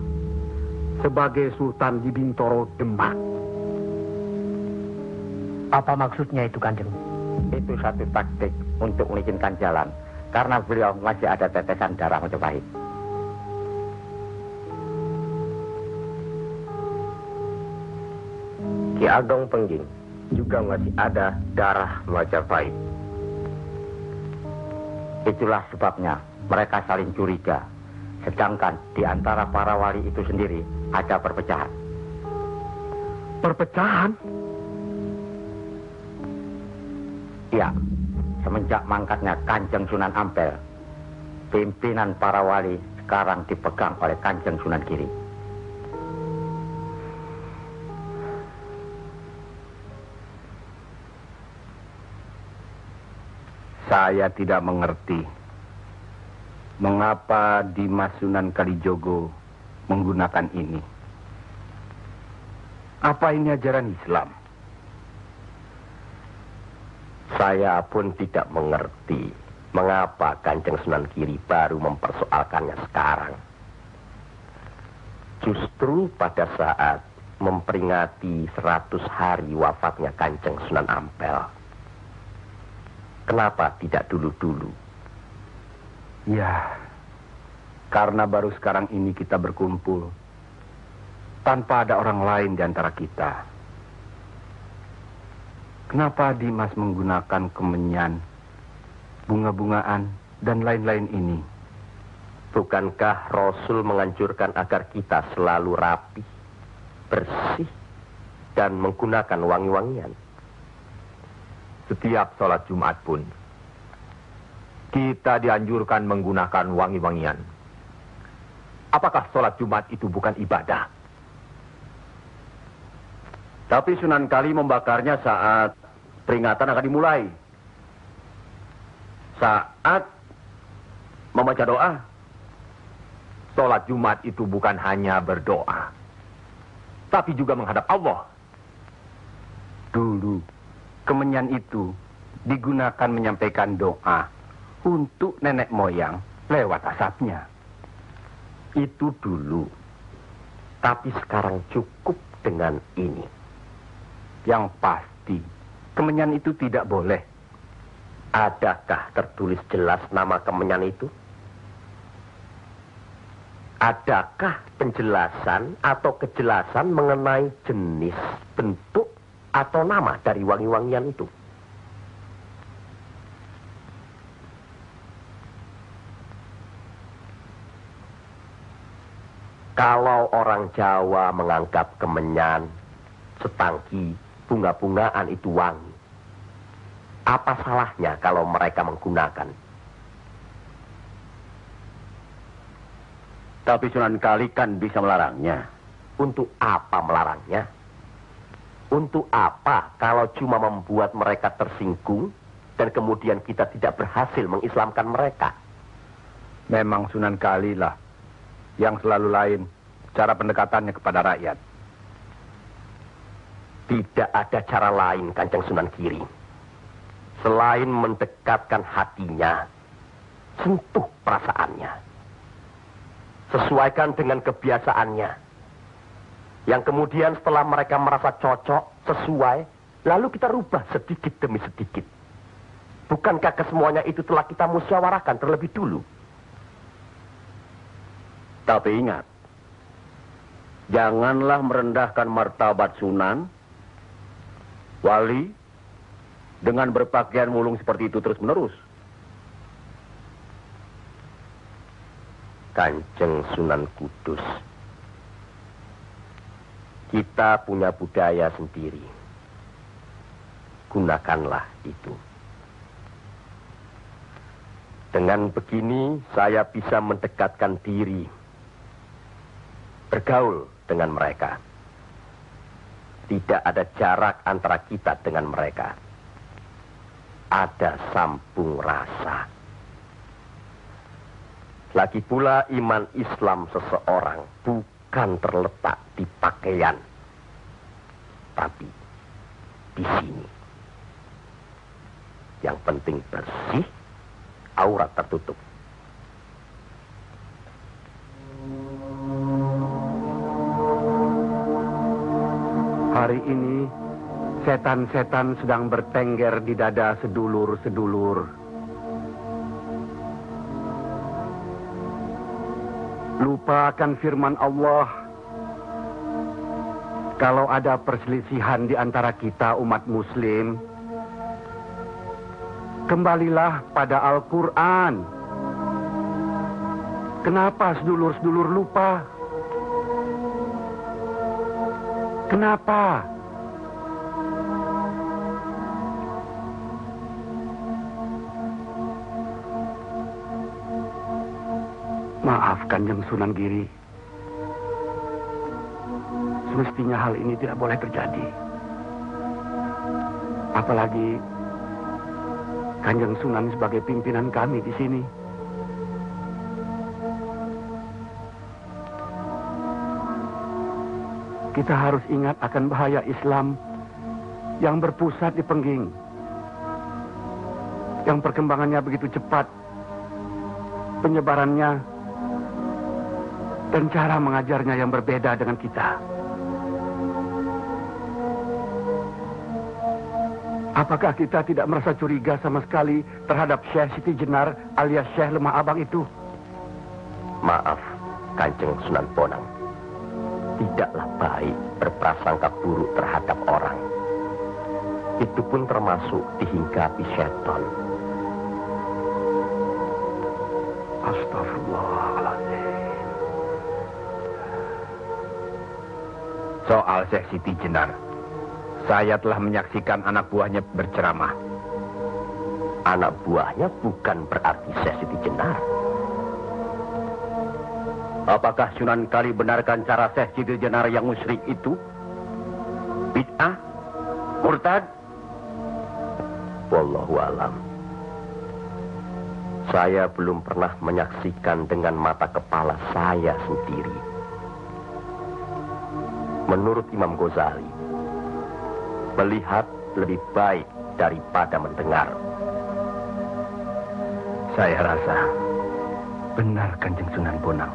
sebagai Sultan di Bintoro, Demak. Apa maksudnya itu, Kanjeng? Itu satu taktik untuk melicinkan jalan, karena beliau masih ada tetesan darah Majapahit. Ki Ageng Pengging juga masih ada darah Majapahit. Itulah sebabnya mereka saling curiga, sedangkan di antara para wali itu sendiri ada perpecahan. Perpecahan? Ya, semenjak mangkatnya Kanjeng Sunan Ampel, pimpinan para wali sekarang dipegang oleh Kanjeng Sunan Giri. Saya tidak mengerti mengapa Dimas Sunan Kalijogo menggunakan ini. Apa ini ajaran Islam? Saya pun tidak mengerti mengapa Kanjeng Sunan Giri baru mempersoalkannya sekarang. Justru pada saat memperingati 100 hari wafatnya Kanjeng Sunan Ampel. Kenapa tidak dulu-dulu? Ya, karena baru sekarang ini kita berkumpul tanpa ada orang lain di antara kita. Kenapa Dimas menggunakan kemenyan, bunga-bungaan, dan lain-lain ini? Bukankah Rasul menganjurkan agar kita selalu rapi, bersih, dan menggunakan wangi-wangian? Setiap sholat Jumat pun, kita dianjurkan menggunakan wangi-wangian. Apakah sholat Jumat itu bukan ibadah? Tapi Sunan Kali membakarnya saat peringatan akan dimulai. Saat membaca doa. sholat Jumat itu bukan hanya berdoa, tapi juga menghadap Allah. Dulu, kemenyan itu digunakan menyampaikan doa untuk nenek moyang lewat asapnya. Itu dulu. Tapi sekarang cukup dengan ini. Yang pasti, kemenyan itu tidak boleh. Adakah tertulis jelas nama kemenyan itu? Adakah penjelasan atau kejelasan mengenai jenis, bentuk, atau nama dari wangi-wangian itu? Kalau orang Jawa menganggap kemenyan, setangki, bunga-bungaan itu wangi, apa salahnya kalau mereka menggunakan? Tapi Sunan Kali kan bisa melarangnya. Untuk apa melarangnya? Untuk apa kalau cuma membuat mereka tersinggung dan kemudian kita tidak berhasil mengislamkan mereka? Memang Sunan Kali lah yang selalu lain cara pendekatannya kepada rakyat. Tidak ada cara lain, Kanjeng Sunan Giri. Selain mendekatkan hatinya, sentuh perasaannya. Sesuaikan dengan kebiasaannya. Yang kemudian setelah mereka merasa cocok, sesuai, lalu kita rubah sedikit demi sedikit. Bukankah kesemuanya itu telah kita musyawarahkan terlebih dulu? Tapi ingat, janganlah merendahkan martabat Sunan, wali, dengan berpakaian mulung seperti itu terus-menerus. Kanjeng Sunan Kudus, kita punya budaya sendiri. Gunakanlah itu. Dengan begini, saya bisa mendekatkan diri, bergaul dengan mereka. Tidak ada jarak antara kita dengan mereka. Ada sambung rasa. Lagi pula iman Islam seseorang bukan terletak di pakaian, tapi di sini. Yang penting bersih, aurat tertutup. Hari ini, setan-setan sedang bertengger di dada sedulur-sedulur. Lupa akan firman Allah. Kalau ada perselisihan di antara kita umat muslim, kembalilah pada Al-Quran. Kenapa sedulur-sedulur lupa? Kenapa? Maaf, Kanjeng Sunan Giri. Semestinya hal ini tidak boleh terjadi. Apalagi Kanjeng Sunan sebagai pimpinan kami di sini. Kita harus ingat akan bahaya Islam yang berpusat di Pengging. Yang perkembangannya begitu cepat. Penyebarannya dan cara mengajarnya yang berbeda dengan kita. Apakah kita tidak merasa curiga sama sekali terhadap Syekh Siti Jenar alias Syekh Lemah Abang itu? Maaf, Kanjeng Sunan Bonang. Tidaklah baik berprasangka buruk terhadap orang. Itu pun termasuk dihinggapi setan. Astagfirullahaladzim. Soal Syekh Siti Jenar, saya telah menyaksikan anak buahnya berceramah. Anak buahnya bukan berarti Syekh Siti Jenar. Apakah Sunan Kali benarkan cara Syekh Siti Jenar yang musyrik itu? Bid'ah? Murtad? Wallahu alam. Saya belum pernah menyaksikan dengan mata kepala saya sendiri. Menurut Imam Ghazali, melihat lebih baik daripada mendengar. Saya rasa benar Kanjeng Sunan Bonang.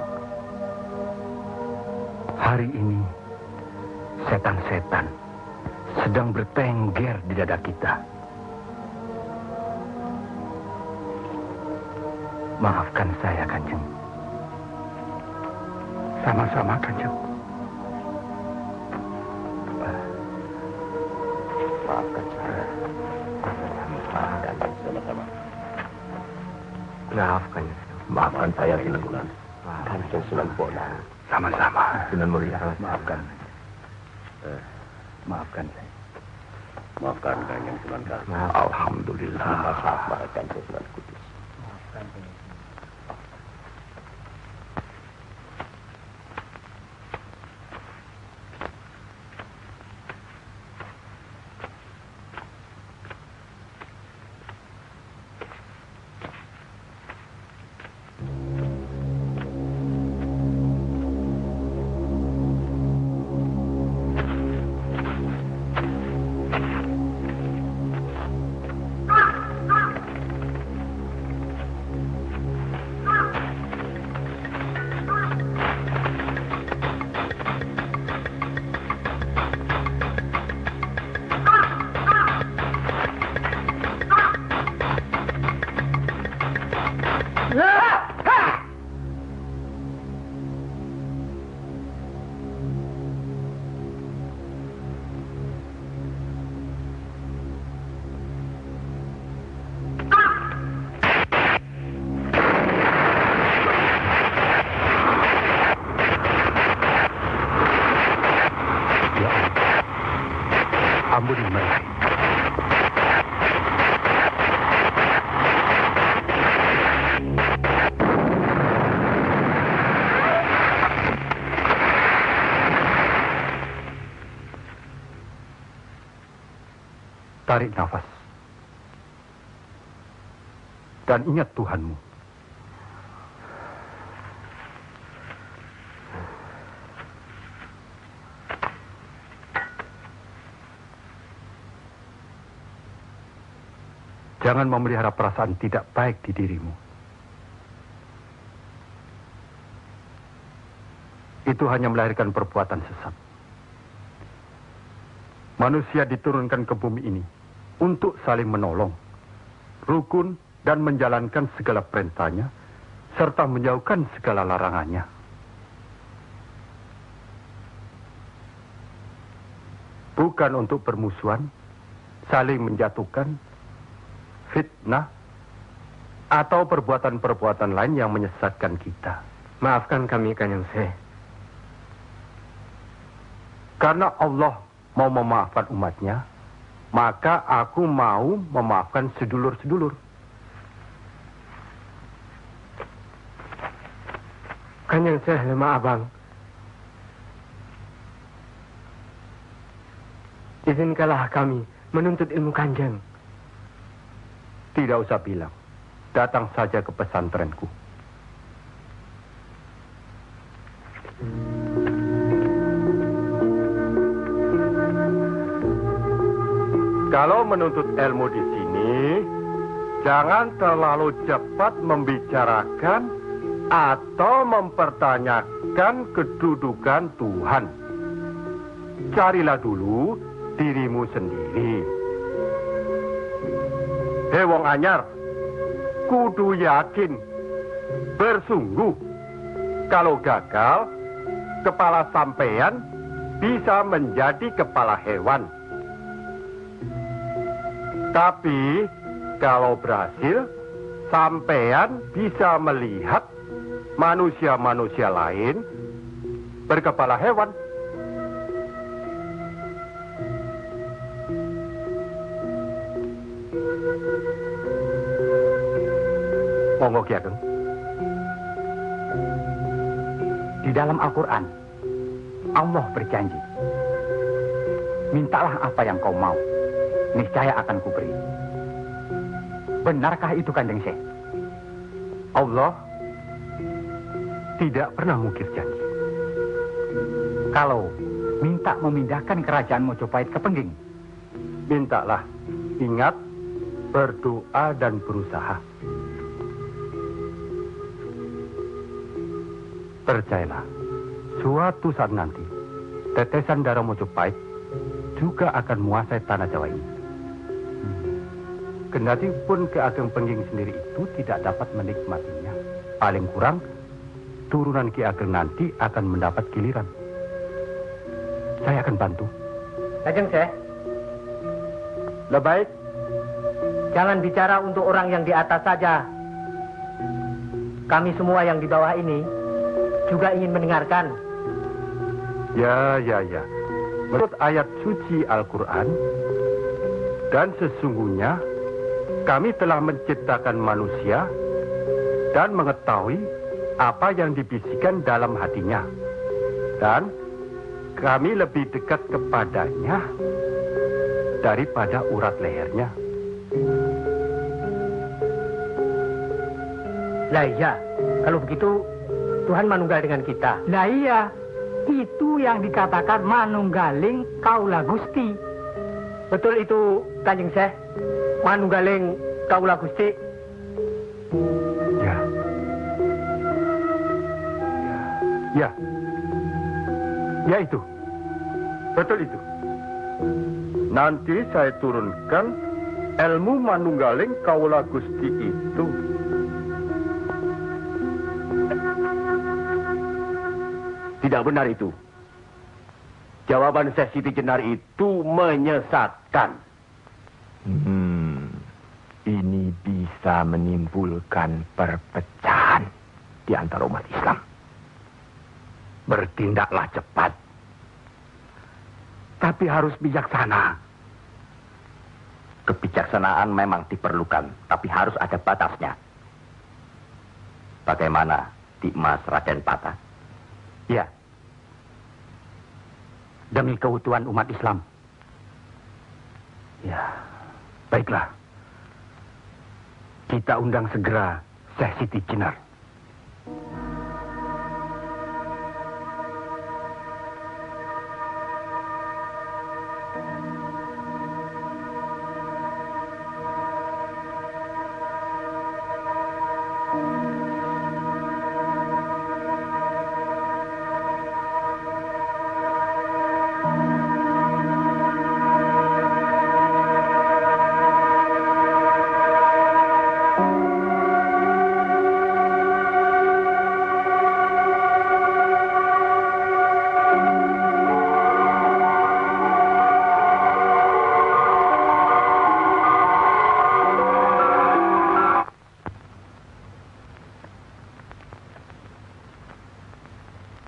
Hari ini setan-setan sedang bertengger di dada kita. Maafkan saya, Kanjeng. Sama-sama, Kanjeng. Maafkan saya. Maafkan sama-sama. Maafkan saya, Sunan Bonang. Kanjeng Sunan Bonang. Sama-sama. Sunan Muria, maafkan. Maafkan saya. Maafkan Kanjeng Sunan Kali. Alhamdulillah. Maafkan Kanjeng Sunan Kudus. Ampuni mereka. Tarik nafas. Dan ingat Tuhanmu. Jangan memelihara perasaan tidak baik di dirimu. Itu hanya melahirkan perbuatan sesat. Manusia diturunkan ke bumi ini untuk saling menolong, rukun, dan menjalankan segala perintahnya, serta menjauhkan segala larangannya. Bukan untuk permusuhan, saling menjatuhkan, fitnah, atau perbuatan-perbuatan lain yang menyesatkan kita. Maafkan kami, Kanjeng Syekh. Karena Allah mau memaafkan umatnya, maka aku mau memaafkan sedulur-sedulur. Kanjeng Syekh lemah abang. Izinkanlah kami menuntut ilmu Kanjeng. Tidak usah bilang. Datang saja ke pesantrenku. Kalau menuntut ilmu di sini, jangan terlalu cepat membicarakan atau mempertanyakan kedudukan Tuhan. Carilah dulu dirimu sendiri. Hei wong anyar, kudu yakin, bersungguh. Kalau gagal, kepala sampean bisa menjadi kepala hewan. Tapi kalau berhasil, sampean bisa melihat manusia-manusia lain berkepala hewan. Monggo Ki Ageng. Di dalam Al-Quran, Allah berjanji, mintalah apa yang kau mau, niscaya akan kuberi. Benarkah itu, Kanjeng Syekh? Allah tidak pernah mungkir janji. Kalau minta memindahkan kerajaan Mojopahit ke Pengging, mintalah. Ingat, berdoa dan berusaha. Percayalah, suatu saat nanti, tetesan darah Mojopahit juga akan menguasai tanah Jawa ini. Kendati pun Ki Ageng Pengging sendiri itu tidak dapat menikmatinya. Paling kurang, turunan Ki Ageng nanti akan mendapat giliran. Saya akan bantu. Kanjeng Syekh, Lebih baik, jangan bicara untuk orang yang di atas saja. Kami semua yang di bawah ini juga ingin mendengarkan. Ya. Menurut ayat suci Al-Quran, dan sesungguhnya kami telah menciptakan manusia dan mengetahui apa yang dibisikkan dalam hatinya. Dan kami lebih dekat kepadanya daripada urat lehernya. Lah iya, kalau begitu Tuhan manunggal dengan kita. Lah iya, itu yang dikatakan manunggaling kaula Gusti. Betul itu, Kanjeng Syekh. Manunggaling kaula Gusti. Ya itu. Betul itu. Nanti saya turunkan ilmu manunggaling kaula Gusti itu. Tidak benar itu. Jawaban Syekh Siti Jenar itu menyesatkan. Ini bisa menimbulkan perpecahan di antara umat Islam. Bertindaklah cepat. Tapi harus bijaksana. Kebijaksanaan memang diperlukan, tapi harus ada batasnya. Bagaimana Dimas Raden Patah? Ya. Demi keutuhan umat Islam. Ya, baiklah. Kita undang segera Syekh Siti Jenar.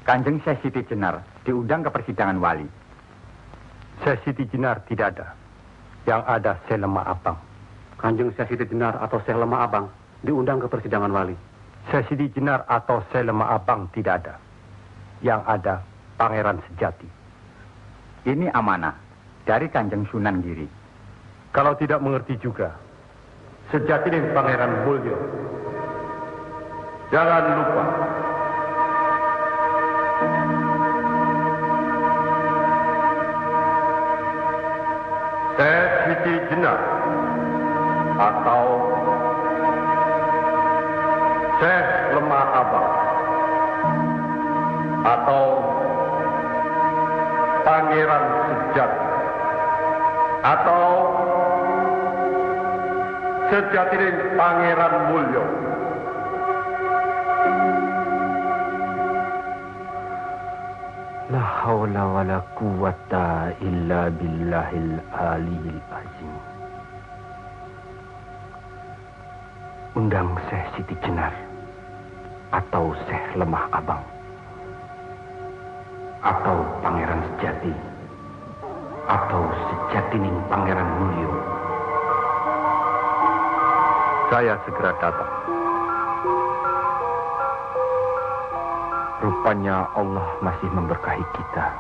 Kanjeng Syekh Siti Jenar diundang ke persidangan wali. Syekh Siti Jenar tidak ada. Yang ada Syekh Lemah Abang. Kanjeng Syekh Siti Jenar atau Syekh Lemah Abang diundang ke persidangan wali. Syekh Siti Jenar atau Syekh Lemah Abang tidak ada. Yang ada Pangeran Sejati. Ini amanah dari Kanjeng Sunan Giri. Kalau tidak mengerti juga, Sejati dan Pangeran Mulyo. Jangan lupa. Syekh Siti Jenar atau Syekh Lemah Abang atau Pangeran Sejati atau Sejati dan Pangeran Mulyo. La haula wa la quwata illa billahil aliyil azim. Undang Syekh Siti Jenar atau Syekh Lemah Abang atau Pangeran Sejati atau Sejatining Pangeran Mulyo. Saya segera datang. Rupanya Allah masih memberkahi kita.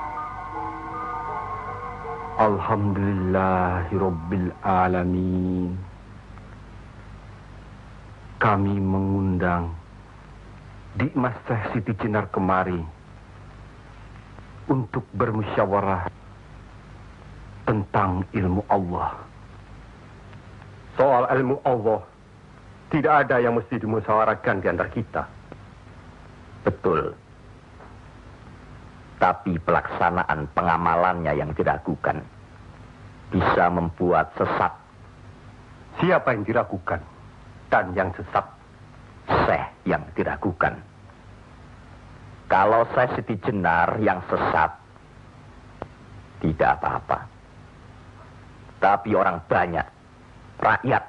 Alhamdulillahirabbil alamin. kami mengundang Dimas Syekh Siti Jenar kemari untuk bermusyawarah tentang ilmu Allah. Soal ilmu Allah, tidak ada yang mesti dimusyawarahkan di antara kita. Betul. Tapi pelaksanaan pengamalannya yang diragukan bisa membuat sesat. Siapa yang diragukan dan yang sesat? Syekh yang diragukan. Kalau Syekh Siti Jenar yang sesat, tidak apa-apa. Tapi orang banyak, rakyat,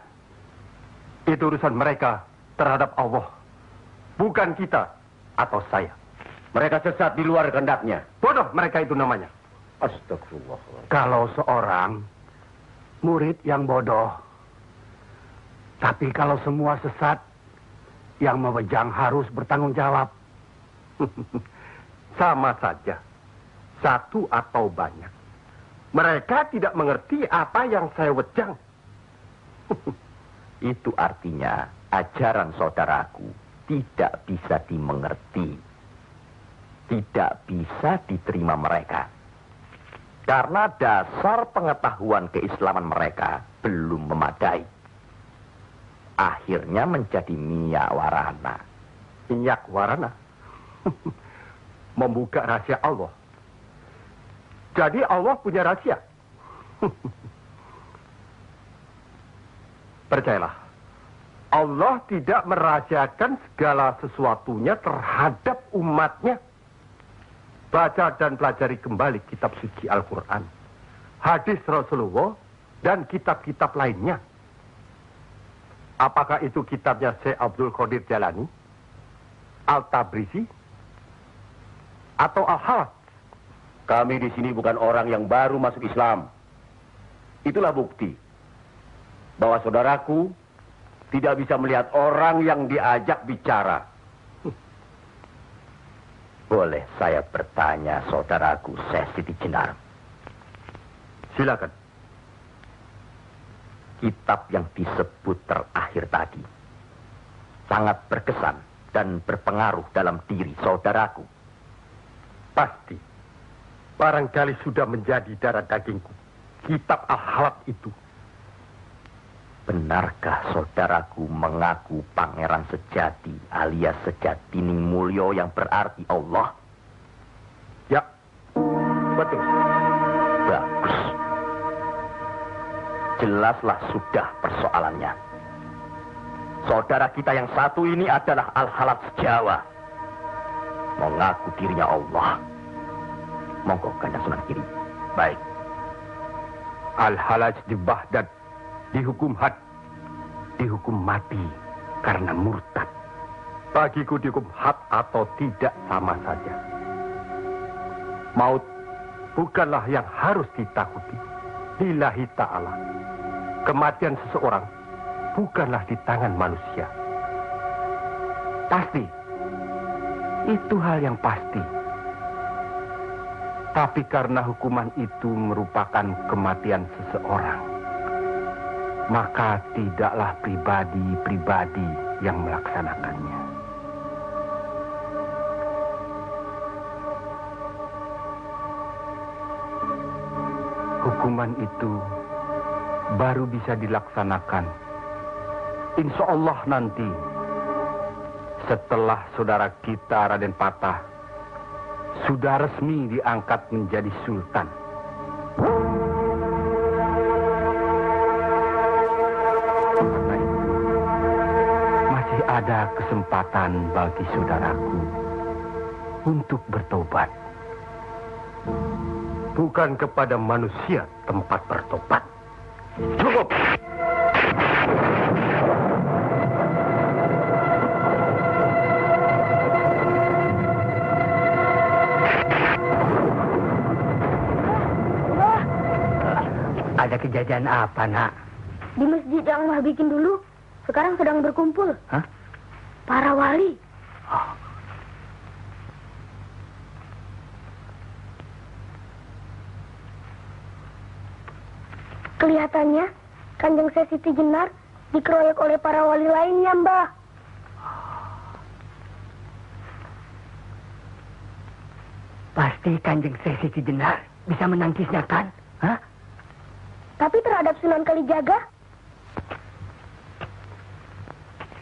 itu urusan mereka terhadap Allah, bukan kita atau saya. Mereka sesat di luar kehendaknya. Bodoh mereka itu namanya. Astagfirullah. Kalau seorang murid yang bodoh, tapi kalau semua sesat, yang memegang harus bertanggung jawab. Sama saja, satu atau banyak. Mereka tidak mengerti apa yang saya wejang. Itu artinya ajaran saudaraku tidak bisa dimengerti. Tidak bisa diterima mereka. Karena dasar pengetahuan keislaman mereka belum memadai. Akhirnya menjadi minyak warana. Minyak warana? Membuka rahasia Allah. Jadi Allah punya rahasia. Percayalah, Allah tidak merahasiakan segala sesuatunya terhadap umatnya. Baca dan pelajari kembali kitab suci Al-Quran, hadis Rasulullah, dan kitab-kitab lainnya. Apakah itu kitabnya Syekh Abdul Qadir Jalani, Al-Tabrisi, atau Al-Halad? Kami di sini bukan orang yang baru masuk Islam. Itulah bukti bahwa saudaraku tidak bisa melihat orang yang diajak bicara. Boleh saya bertanya saudaraku Syekh Siti Jenar? Silakan. Kitab yang disebut terakhir tadi sangat berkesan dan berpengaruh dalam diri saudaraku. Pasti. Barangkali sudah menjadi darah dagingku. Kitab Al-Halad itu. Benarkah saudaraku mengaku pangeran sejati alias Sejatining Mulyo yang berarti Allah? Ya, betul. Bagus. Jelaslah sudah persoalannya. Saudara kita yang satu ini adalah Al-Halad Sejawa. Mengaku dirinya Allah. Monggo Kanjeng Sunan Kiri. Baik. Al-Halaj di Baghdad dihukum had, dihukum mati karena murtad. Bagiku dihukum had atau tidak sama saja. Maut bukanlah yang harus ditakuti. Lillahi ta'ala. Kematian seseorang bukanlah di tangan manusia. Pasti. Itu hal yang pasti. Tapi karena hukuman itu merupakan kematian seseorang, maka tidaklah pribadi-pribadi yang melaksanakannya. Hukuman itu baru bisa dilaksanakan, insya Allah nanti, setelah saudara kita Raden Patah sudah resmi diangkat menjadi sultan. Karena itu, masih ada kesempatan bagi saudaraku untuk bertobat. Bukan kepada manusia tempat bertobat. Cukup! Ada kejadian apa, Nak? Di masjid yang Mbah bikin dulu, sekarang sedang berkumpul. Hah? Para wali. Oh. Kelihatannya, Kanjeng Syekh Siti Jenar dikeroyok oleh para wali lainnya, Mbah. Pasti Kanjeng Sesi Jenar bisa menangkisnya kan? Hah? Tapi terhadap Sunan Kalijaga,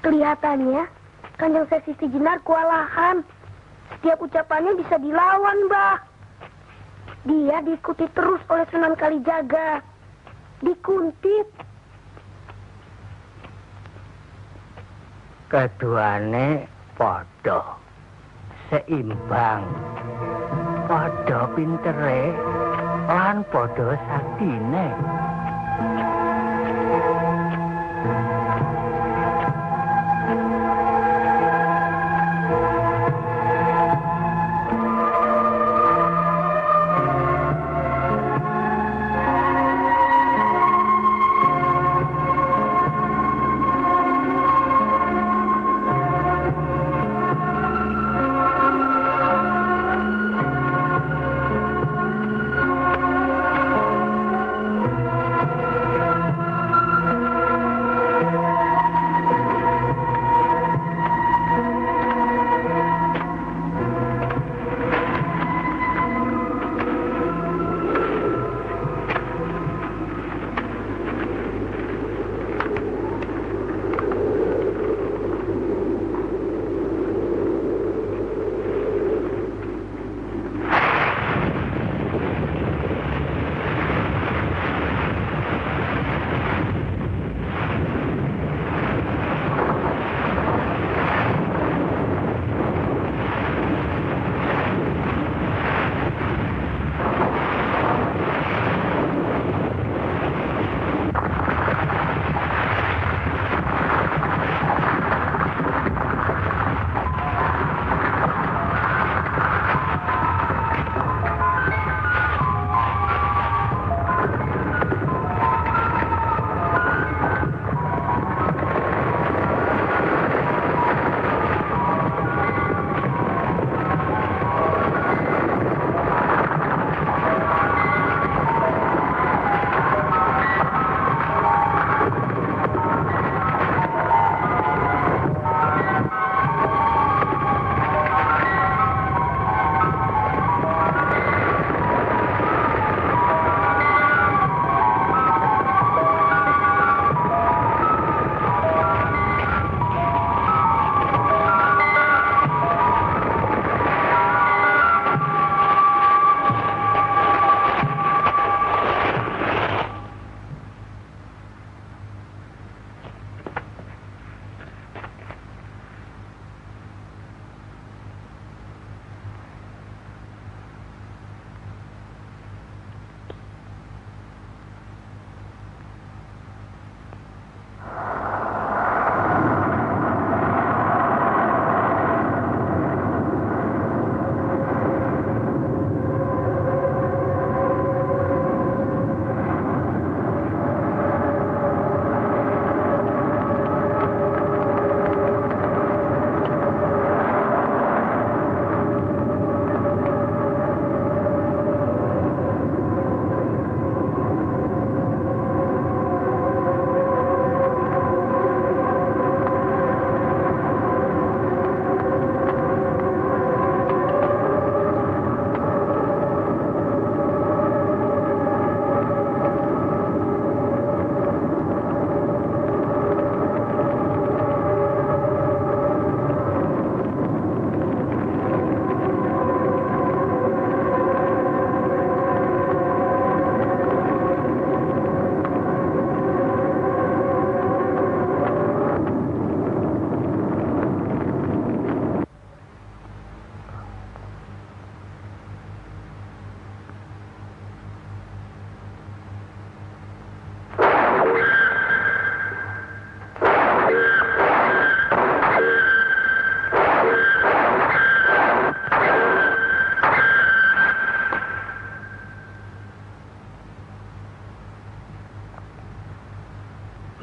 kelihatannya Kanjeng Sesi Jenar kewalahan. Setiap ucapannya bisa dilawan, Mbah. Dia diikuti terus oleh Sunan Kalijaga. Dikuntit. Keduane podo seimbang, podo pintere lan podo saktine.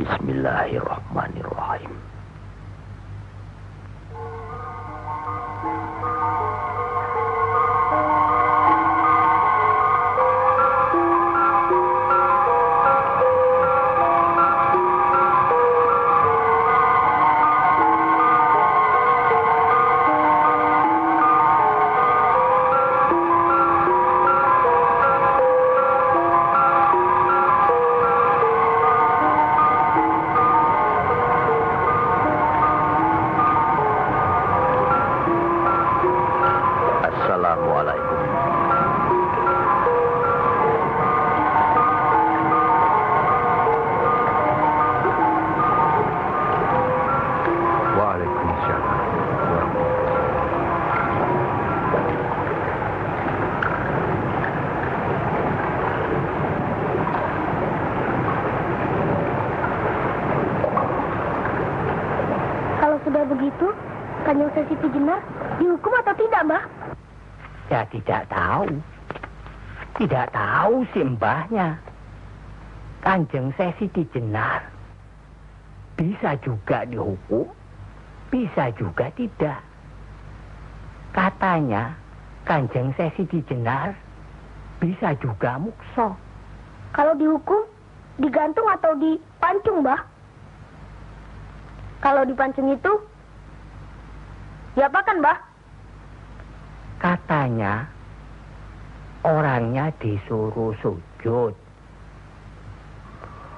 Bismillahirrahmanirrahim. Kanjeng Sesiti Jenar dihukum atau tidak, Mbah? Ya tidak tahu. Tidak tahu si mbahnya. Kanjeng Sesiti Jenar bisa juga dihukum, bisa juga tidak. Katanya Kanjeng Sesiti Jenar bisa juga mukso. Kalau dihukum, digantung atau dipancung, Mbah? Kalau dipancung itu, diapakan, Mbah? Katanya orangnya disuruh sujud.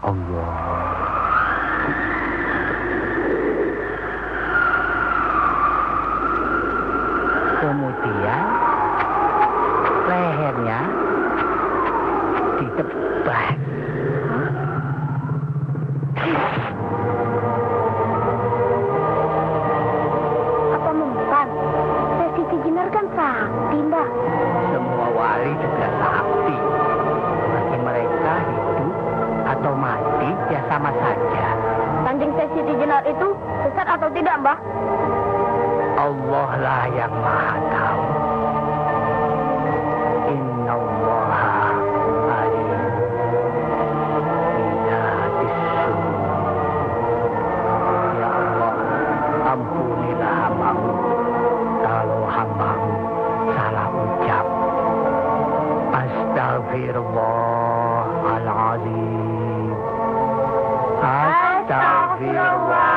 Allah. Kemudian lehernya ditebas. Apa membukan? Sesiti Jenar kan sakti, Mbah. Semua wali juga sakti. Bagi mereka hidup atau mati ya sama saja. Kanjeng Sesiti Jenar itu sesat atau tidak, Mbah? Allah lah yang maha tahu. Inna Allah alim bidatis sudur. Ya Allah, ampunilah hambamu kalau hambamu salah ucap. Astagfirullahaladzim. Astagfirullah.